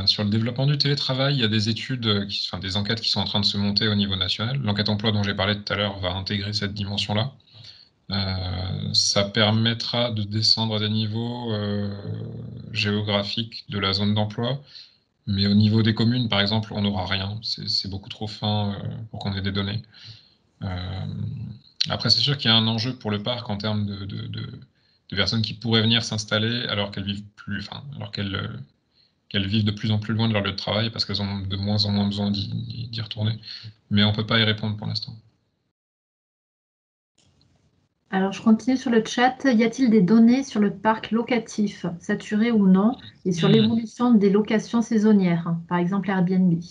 Sur le développement du télétravail, il y a des études, des enquêtes qui sont en train de se monter au niveau national. L'enquête emploi dont j'ai parlé tout à l'heure va intégrer cette dimension-là. Ça permettra de descendre à des niveaux géographiques de la zone d'emploi, mais au niveau des communes, par exemple, on n'aura rien. C'est beaucoup trop fin pour qu'on ait des données. Après, c'est sûr qu'il y a un enjeu pour le parc en termes de personnes qui pourraient venir s'installer alors qu'elles vivent qu'elles vivent de plus en plus loin de leur lieu de travail parce qu'elles ont de moins en moins besoin d'y retourner. Mais on ne peut pas y répondre pour l'instant. Alors, je continue sur le chat. Y a-t-il des données sur le parc locatif, saturé ou non, et sur l'évolution des locations saisonnières, par exemple Airbnb?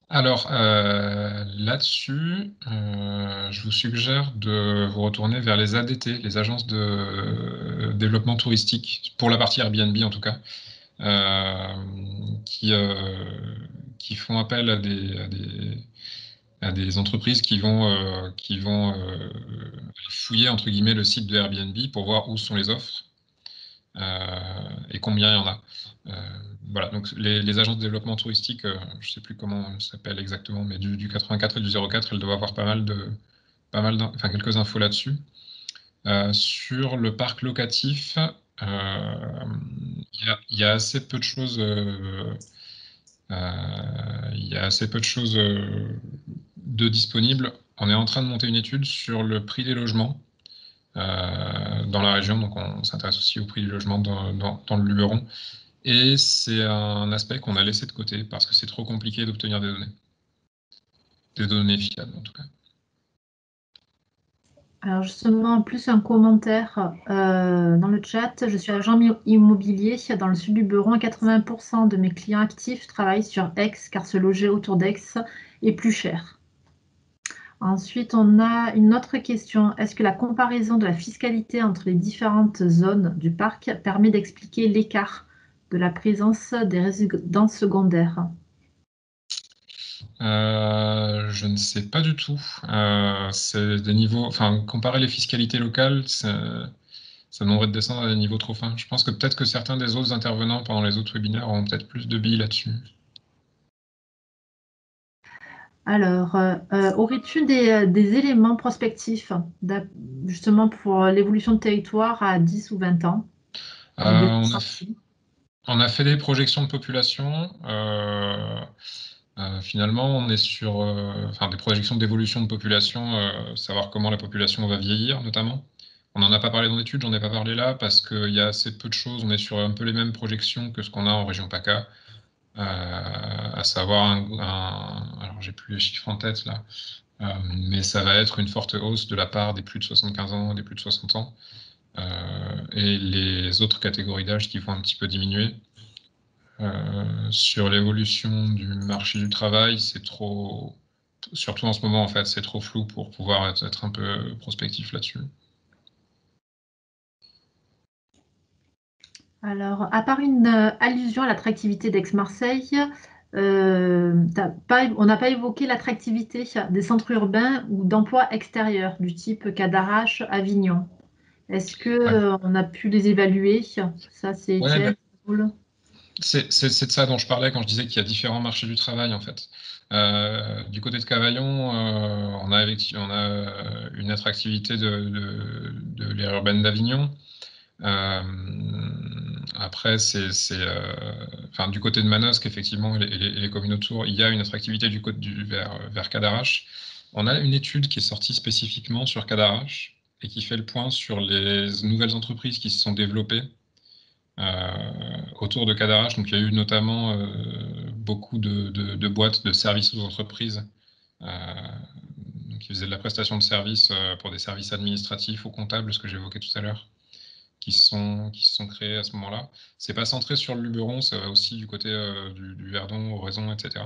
Alors, là-dessus, je vous suggère de vous retourner vers les ADT, les agences de développement touristique, pour la partie Airbnb en tout cas, qui font appel à des entreprises qui vont fouiller entre guillemets le site de Airbnb pour voir où sont les offres et combien il y en a. Voilà, donc les agences de développement touristique, je ne sais plus comment elles s'appellent exactement, mais du 84 et du 04, elles doivent avoir enfin quelques infos là-dessus. Sur le parc locatif, il y a assez peu de choses. Il y a assez peu de choses de disponibles. On est en train de monter une étude sur le prix des logements dans la région, donc on s'intéresse aussi au prix du logement dans le Luberon. Et c'est un aspect qu'on a laissé de côté parce que c'est trop compliqué d'obtenir des données fiables en tout cas. Alors justement, plus un commentaire dans le chat. Je suis agent immobilier dans le sud du Beron et 80% de mes clients actifs travaillent sur Aix car se loger autour d'Aix est plus cher. Ensuite, on a une autre question. Est-ce que la comparaison de la fiscalité entre les différentes zones du parc permet d'expliquer l'écart de la présence des résidences secondaires? Je ne sais pas du tout. C'est des niveaux, enfin, comparer les fiscalités locales, ça demanderait de descendre à des niveaux trop fins. Je pense que peut-être que certains des autres intervenants pendant les autres webinaires auront peut-être plus de billes là-dessus. Alors, aurais-tu des éléments prospectifs justement pour l'évolution de territoire à 10 ou 20 ans? On a fait des projections de population. Finalement, on est sur des projections d'évolution de population, savoir comment la population va vieillir notamment. On n'en a pas parlé dans l'étude, j'en ai pas parlé là parce qu'il y a assez peu de choses. On est sur un peu les mêmes projections que ce qu'on a en région PACA, à savoir alors j'ai plus les chiffres en tête là, mais ça va être une forte hausse de la part des plus de 75 ans, des plus de 60 ans, et les autres catégories d'âge qui vont un petit peu diminuer. Sur l'évolution du marché du travail, c'est trop, surtout en ce moment en fait, c'est trop flou pour pouvoir être un peu prospectif là-dessus. Alors, à part une allusion à l'attractivité d'Aix-Marseille, on n'a pas évoqué l'attractivité des centres urbains ou d'emplois extérieurs du type Cadarache, Avignon. Est-ce que on a pu les évaluer? Ça, c'est Étienne. C'est de ça dont je parlais quand je disais qu'il y a différents marchés du travail en fait. Du côté de Cavaillon, on a une attractivité de l'aire urbaine d'Avignon. Après, du côté de Manosque, effectivement, et les communes autour, il y a une attractivité vers Cadarache. On a une étude qui est sortie spécifiquement sur Cadarache et qui fait le point sur les nouvelles entreprises qui se sont développées autour de Cadarache. Donc, il y a eu notamment beaucoup de boîtes de services aux entreprises qui faisaient de la prestation de services pour des services administratifs ou comptables, ce que j'évoquais tout à l'heure, qui se sont créés à ce moment-là. C'est pas centré sur le Luberon, ça va aussi du côté du Verdon, Oraison, etc.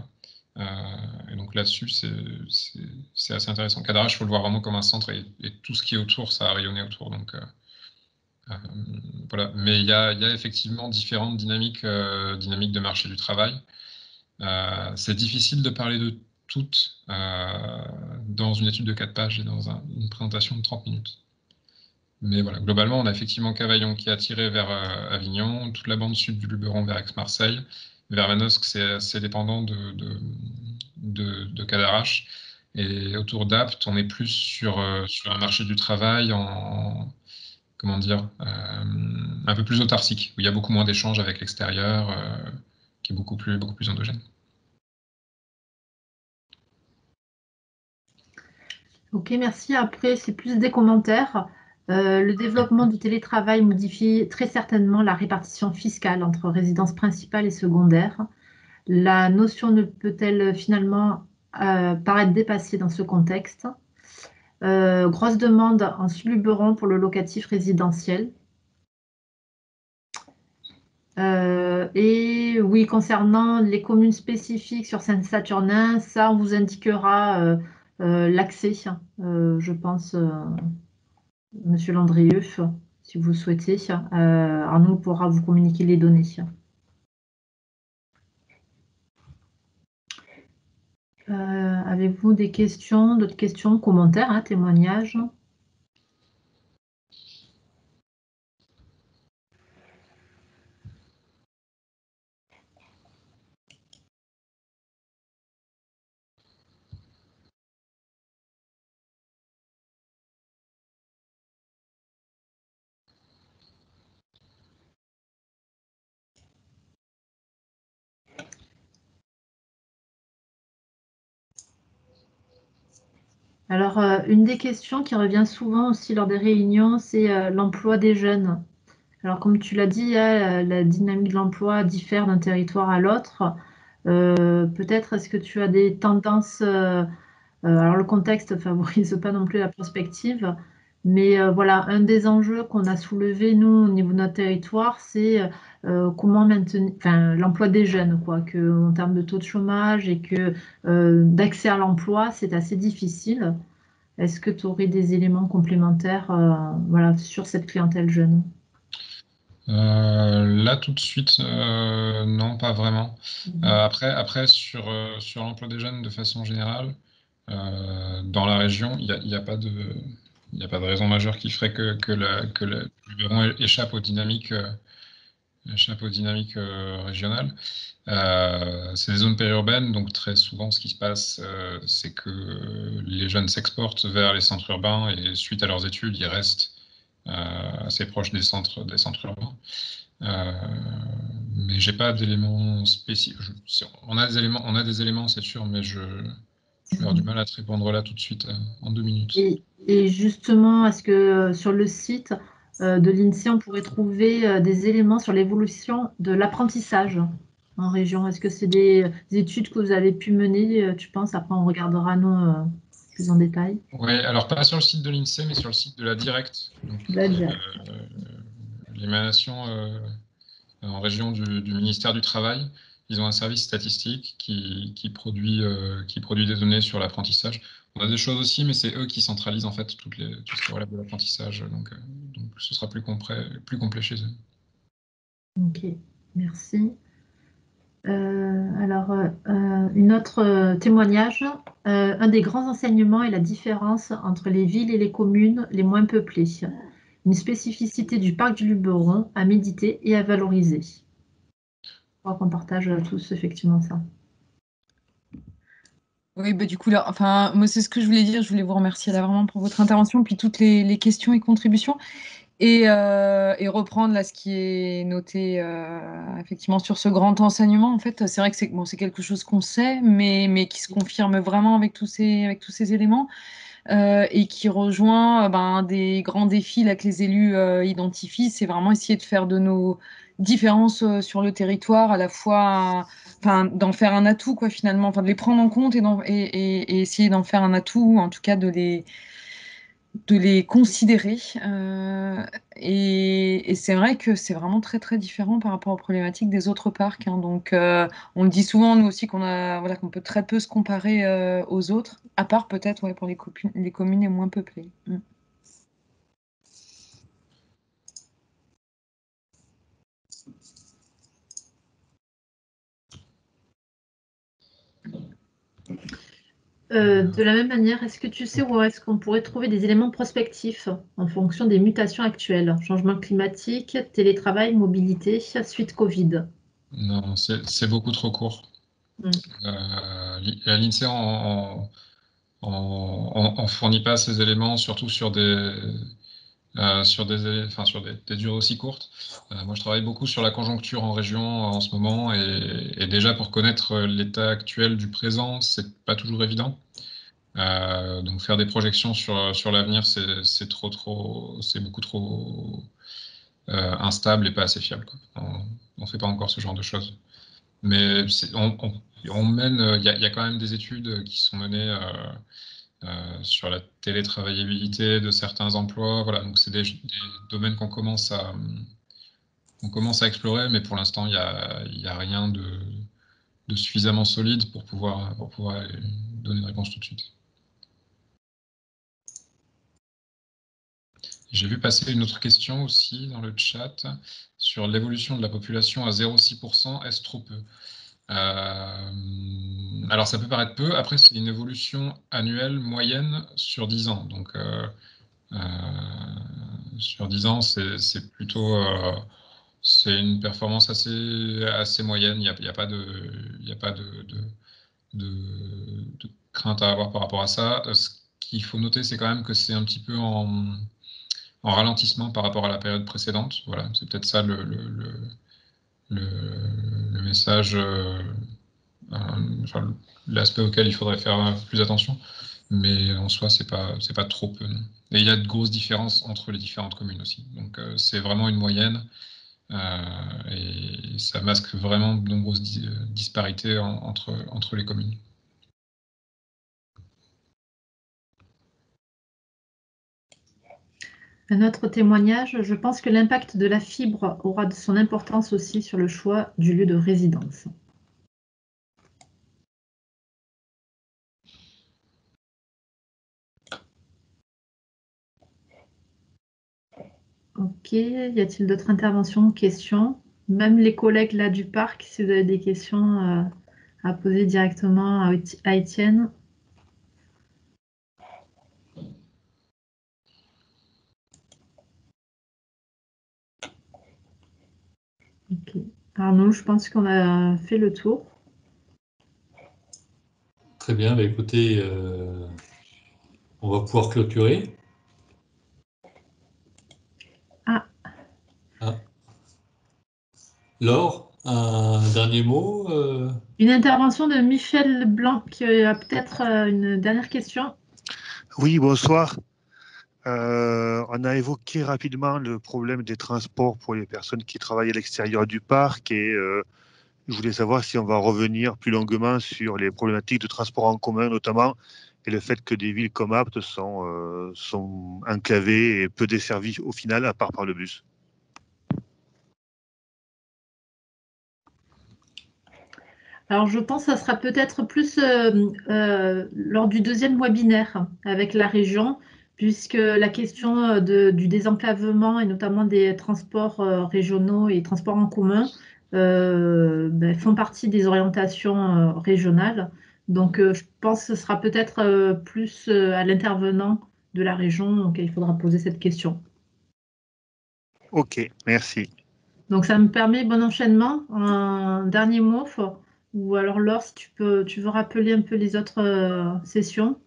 Et donc là-dessus, c'est assez intéressant. Cadarache, il faut le voir vraiment comme un centre et tout ce qui est autour, ça a rayonné autour. Donc, voilà. Mais il y a effectivement différentes dynamiques de marché du travail. C'est difficile de parler de toutes dans une étude de 4 pages et dans une présentation de 30 minutes. Mais voilà, globalement, on a effectivement Cavaillon qui a tiré vers Avignon, toute la bande sud du Luberon vers Aix-Marseille. Vers Manosque, c'est assez dépendant de Cadarache. Et autour d'Apt, on est plus sur un marché du travail comment dire, un peu plus autarcique, où il y a beaucoup moins d'échanges avec l'extérieur, qui est beaucoup plus endogène. Ok, merci. Après, c'est plus des commentaires. Le développement du télétravail modifie très certainement la répartition fiscale entre résidence principale et secondaire. La notion ne peut-elle finalement paraître dépassée dans ce contexte? Grosse demande en Sud-Luberon pour le locatif résidentiel. Et oui, concernant les communes spécifiques sur Saint-Saturnin, ça, on vous indiquera l'accès, je pense, Monsieur Landrieux, si vous souhaitez. Arnaud pourra vous communiquer les données. Avez-vous des questions, d'autres questions, commentaires, hein, témoignages? Alors, une des questions qui revient souvent aussi lors des réunions, c'est l'emploi des jeunes. Alors, comme tu l'as dit, hein, la dynamique de l'emploi diffère d'un territoire à l'autre. Peut-être est-ce que tu as des tendances, alors le contexte ne favorise pas non plus la prospective, mais voilà, un des enjeux qu'on a soulevé, nous, au niveau de notre territoire, c'est comment maintenir, enfin, l'emploi des jeunes, quoi, que, en termes de taux de chômage et que d'accès à l'emploi, c'est assez difficile. Est-ce que tu aurais des éléments complémentaires voilà, sur cette clientèle jeune? Là, tout de suite, non, pas vraiment. Après sur l'emploi des jeunes de façon générale, dans la région, il n'y a pas de raison majeure qui ferait que le Luberon échappe aux dynamiques, régionales. C'est des zones périurbaines, donc très souvent, ce qui se passe, c'est que les jeunes s'exportent vers les centres urbains et suite à leurs études, ils restent assez proches des centres urbains. Mais j'ai pas d'éléments spécifiques. On a des éléments, c'est sûr, mais je vais avoir du mal à te répondre là tout de suite en 2 minutes. Et justement, est-ce que sur le site de l'INSEE, on pourrait trouver des éléments sur l'évolution de l'apprentissage en région? Est-ce que c'est des études que vous avez pu mener, tu penses? Après, on regardera nous plus en détail. Oui, alors pas sur le site de l'INSEE, mais sur le site de la Directe. Donc, l'émanation en région du ministère du Travail. Ils ont un service statistique qui produit des données sur l'apprentissage. On a des choses aussi, mais c'est eux qui centralisent en fait tout ce qui relève de l'apprentissage. Donc, ce sera plus complet chez eux. Ok, merci. Alors, une autre témoignage. Un des grands enseignements est la différence entre les villes et les communes les moins peuplées. Une spécificité du parc du Luberon à méditer et à valoriser. Je crois qu'on partage tous effectivement ça. Oui, bah, du coup, là, enfin, moi, c'est ce que je voulais dire. Je voulais vous remercier là vraiment pour votre intervention, puis toutes les questions et contributions. Et reprendre là ce qui est noté effectivement sur ce grand enseignement. En fait, c'est vrai que c'est quelque chose qu'on sait, mais qui se confirme vraiment avec tous ces éléments et qui rejoint un des grands défis là, que les élus identifient, c'est vraiment essayer de faire de nos différences sur le territoire à la fois, d'en faire un atout quoi finalement, de les prendre en compte et essayer d'en faire un atout, en tout cas de les considérer. Et c'est vrai que c'est vraiment très très différent par rapport aux problématiques des autres parcs. Hein. Donc on le dit souvent nous aussi qu'on peut très peu se comparer aux autres, à part peut-être ouais, pour les communes les moins peuplées. De la même manière, est-ce que tu sais où est-ce qu'on pourrait trouver des éléments prospectifs en fonction des mutations actuelles? Changement climatique, télétravail, mobilité, suite Covid. Non, c'est beaucoup trop court. L'INSEE en fournit pas ces éléments, surtout sur des durées aussi courtes. Moi, je travaille beaucoup sur la conjoncture en région en ce moment et déjà pour connaître l'état actuel du présent, c'est pas toujours évident. Donc faire des projections sur l'avenir, c'est beaucoup trop instable et pas assez fiable, quoi. On fait pas encore ce genre de choses. Mais on mène, il y a quand même des études qui sont menées sur la télétravaillabilité de certains emplois. Voilà, donc c'est des domaines qu'on commence à explorer, mais pour l'instant, il y a rien de suffisamment solide pour pouvoir donner une réponse tout de suite. J'ai vu passer une autre question aussi dans le chat sur l'évolution de la population à 0,6%. Est-ce trop peu? Alors ça peut paraître peu, après c'est une évolution annuelle moyenne sur 10 ans. Donc sur 10 ans, c'est plutôt c'est une performance assez moyenne. Il n'y a pas de crainte à avoir par rapport à ça. Ce qu'il faut noter, c'est quand même que c'est un petit peu en ralentissement par rapport à la période précédente. Voilà, c'est peut-être ça le message, enfin, l'aspect auquel il faudrait faire plus attention. Mais en soi, c'est pas trop peu. Non. Et il y a de grosses différences entre les différentes communes aussi. Donc c'est vraiment une moyenne. Et ça masque vraiment de nombreuses disparités entre les communes. Un autre témoignage, je pense que l'impact de la fibre aura de son importance aussi sur le choix du lieu de résidence. Ok, y a-t-il d'autres interventions, questions? Même les collègues là du parc, si vous avez des questions à poser directement à Étienne. Ok. Arnaud, je pense qu'on a fait le tour. Très bien, bah écoutez, on va pouvoir clôturer. Ah. Laure, un dernier mot Une intervention de Michel Blanc qui a peut-être une dernière question. Oui, bonsoir. On a évoqué rapidement le problème des transports pour les personnes qui travaillent à l'extérieur du parc et je voulais savoir si on va revenir plus longuement sur les problématiques de transport en commun notamment et le fait que des villes comme Apt sont enclavées et peu desservies au final à part par le bus. Alors, je pense que ça sera peut-être plus lors du deuxième webinaire avec la région, puisque la question du désenclavement et notamment des transports régionaux et transports en commun font partie des orientations régionales. Donc, je pense que ce sera peut-être plus à l'intervenant de la région auquel il faudra poser cette question. Ok, merci. Donc, ça me permet, bon enchaînement, un dernier mot. Ou alors Laure, si tu veux rappeler un peu les autres sessions.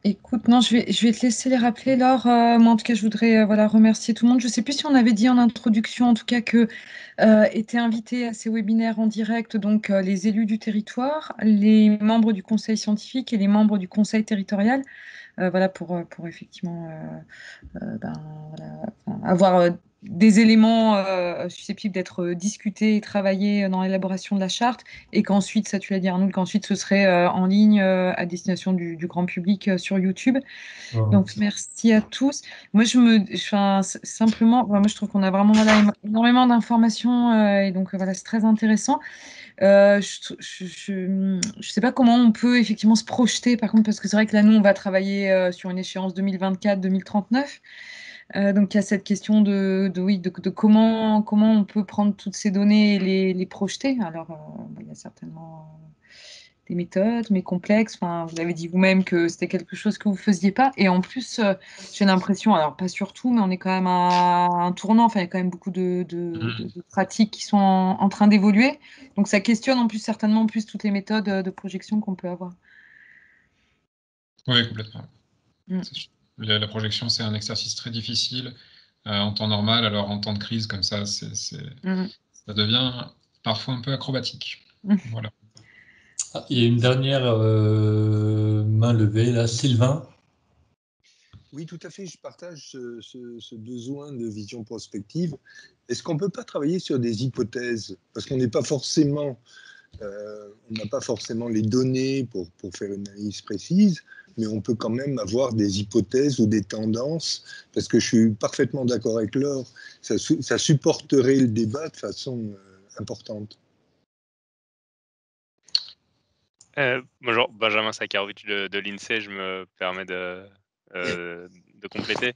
Écoute, non, je vais te laisser les rappeler, Laure. Moi, en tout cas, je voudrais voilà, remercier tout le monde. Je ne sais plus si on avait dit en introduction, en tout cas, que étaient invités à ces webinaires en direct, donc les élus du territoire, les membres du conseil scientifique et les membres du conseil territorial. Voilà, pour effectivement voilà, avoir des éléments susceptibles d'être discutés et travaillés dans l'élaboration de la charte, et qu'ensuite, ça tu l'as dit Arnaud, qu'ensuite ce serait en ligne à destination du grand public sur YouTube. Donc merci à tous. Moi simplement, moi je trouve qu'on a vraiment énormément d'informations et donc voilà, c'est très intéressant. Je ne sais pas comment on peut effectivement se projeter, par contre, parce que c'est vrai que là, nous, on va travailler sur une échéance 2024-2039. Donc, il y a cette question de comment on peut prendre toutes ces données et les projeter. Alors, il y a certainement des méthodes, mais complexes. Enfin, vous avez dit vous-même que c'était quelque chose que vous ne faisiez pas. Et en plus, j'ai l'impression, alors pas sur tout, mais on est quand même à un tournant. Enfin, il y a quand même beaucoup de pratiques qui sont en train d'évoluer. Donc, ça questionne en plus certainement plus toutes les méthodes de projection qu'on peut avoir. Oui, complètement. La projection, c'est un exercice très difficile en temps normal. Alors, en temps de crise comme ça, ça devient parfois un peu acrobatique. Voilà. Ah, il y a une dernière main levée, là, Sylvain. Oui, tout à fait, je partage ce besoin de vision prospective. Est-ce qu'on ne peut pas travailler sur des hypothèses? Parce qu'on n'est pas forcément On n'a pas forcément les données pour faire une analyse précise, mais on peut quand même avoir des hypothèses ou des tendances, parce que je suis parfaitement d'accord avec Laure, ça supporterait le débat de façon importante. Bonjour, Benjamin Sakharovitch de l'INSEE, je me permets de compléter.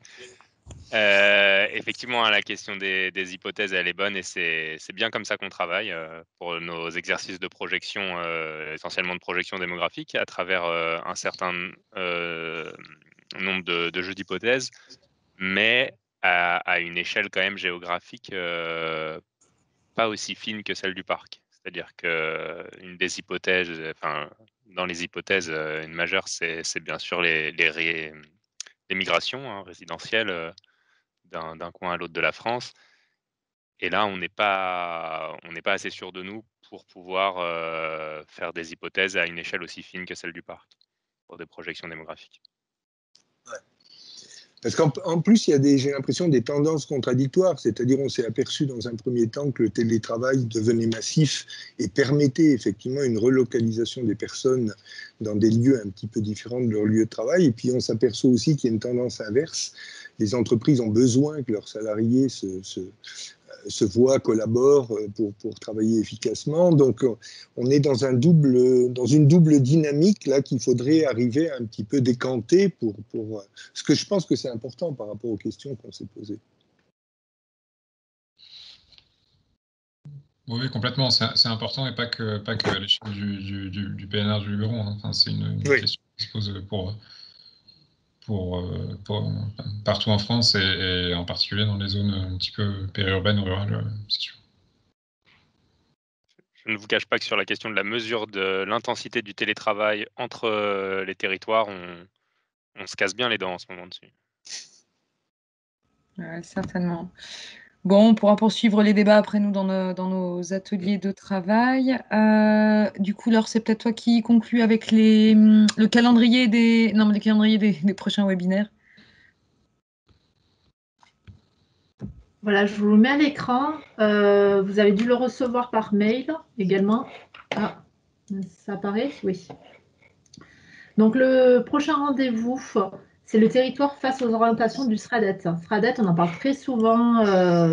Effectivement, la question des hypothèses, elle est bonne et c'est bien comme ça qu'on travaille pour nos exercices de projection, essentiellement de projection démographique, à travers un certain nombre de jeux d'hypothèses, mais à une échelle quand même géographique pas aussi fine que celle du parc. C'est-à-dire qu'une des hypothèses, enfin, dans les hypothèses, une majeure, c'est bien sûr les migrations résidentielles d'un coin à l'autre de la France. Et là, on n'est pas assez sûr de nous pour pouvoir faire des hypothèses à une échelle aussi fine que celle du parc, pour des projections démographiques. Parce qu'en plus, j'ai l'impression des tendances contradictoires, c'est-à-dire on s'est aperçu dans un premier temps que le télétravail devenait massif et permettait effectivement une relocalisation des personnes dans des lieux un petit peu différents de leur lieu de travail. Et puis on s'aperçoit aussi qu'il y a une tendance inverse. Les entreprises ont besoin que leurs salariés se voient, collaborent pour travailler efficacement. Donc, on est dans une double dynamique là qu'il faudrait arriver à un petit peu décanter pour ce que je pense que c'est important par rapport aux questions qu'on s'est posées. Oui, complètement. C'est important et pas que à l'échelle du PNR du Luberon. Hein. Enfin, c'est une question qui se pose partout en France et en particulier dans les zones un petit peu périurbaines ou rurales, c'est sûr. Je ne vous cache pas que sur la question de la mesure de l'intensité du télétravail entre les territoires, on se casse bien les dents en ce moment dessus. Ouais, certainement. Bon, on pourra poursuivre les débats après nous dans nos ateliers de travail. Du coup, Laure, c'est peut-être toi qui conclus avec le calendrier des prochains webinaires. Voilà, je vous le mets à l'écran. Vous avez dû le recevoir par mail également. Ah, ça apparaît? Oui. Donc, le prochain rendez-vous, c'est le territoire face aux orientations du SRADET. SRADET, on en parle très souvent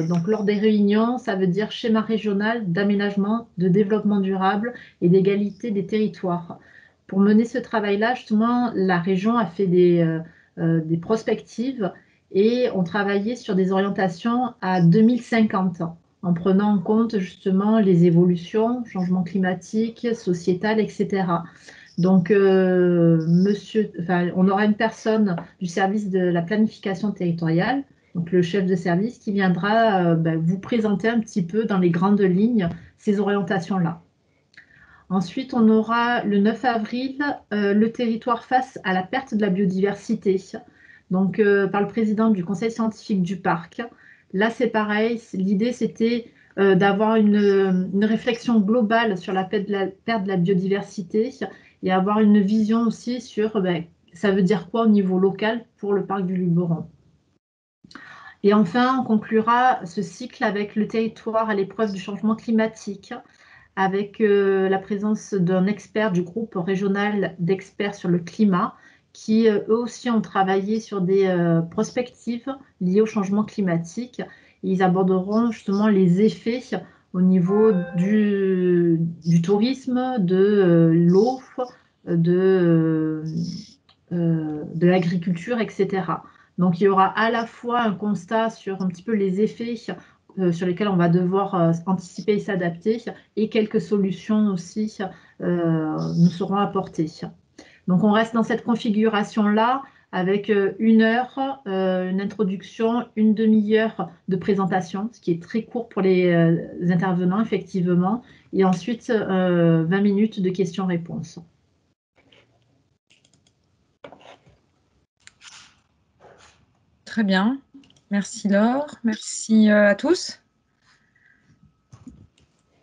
donc lors des réunions. Ça veut dire schéma régional d'aménagement, de développement durable et d'égalité des territoires. Pour mener ce travail-là, justement, la région a fait des prospectives et ont travaillé sur des orientations à 2050, en prenant en compte justement les évolutions, changements climatiques, sociétales, etc. Donc, on aura une personne du service de la planification territoriale, donc le chef de service, qui viendra vous présenter un petit peu dans les grandes lignes ces orientations-là. Ensuite, on aura le 9 avril le territoire face à la perte de la biodiversité, donc par le président du conseil scientifique du parc. Là, c'est pareil, l'idée c'était d'avoir une réflexion globale sur la perte de la biodiversité et avoir une vision aussi sur ça veut dire quoi au niveau local pour le parc du Luberon. Et enfin, on conclura ce cycle avec le territoire à l'épreuve du changement climatique, avec la présence d'un expert du groupe régional d'experts sur le climat, qui eux aussi ont travaillé sur des prospectives liées au changement climatique. Et ils aborderont justement les effets au niveau du tourisme, de l'eau, de l'agriculture, etc. Donc il y aura à la fois un constat sur un petit peu les effets sur lesquels on va devoir anticiper et s'adapter, et quelques solutions aussi nous seront apportées. Donc on reste dans cette configuration-là avec 1 heure, une introduction, une demi-heure de présentation, ce qui est très court pour les intervenants, effectivement, et ensuite 20 minutes de questions-réponses. Très bien. Merci Laure. Merci à tous.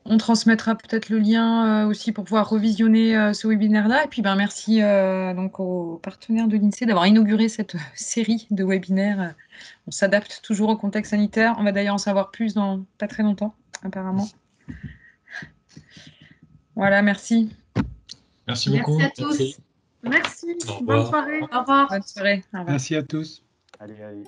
On transmettra peut-être le lien aussi pour pouvoir revisionner ce webinaire-là. Et puis, merci donc aux partenaires de l'INSEE d'avoir inauguré cette série de webinaires. On s'adapte toujours au contexte sanitaire. On va d'ailleurs en savoir plus dans pas très longtemps, apparemment. Voilà, merci. Merci beaucoup. Merci à tous. Merci. Au revoir. Bonne soirée. Au revoir. Bonne soirée. Au revoir. Merci à tous. Allez, allez.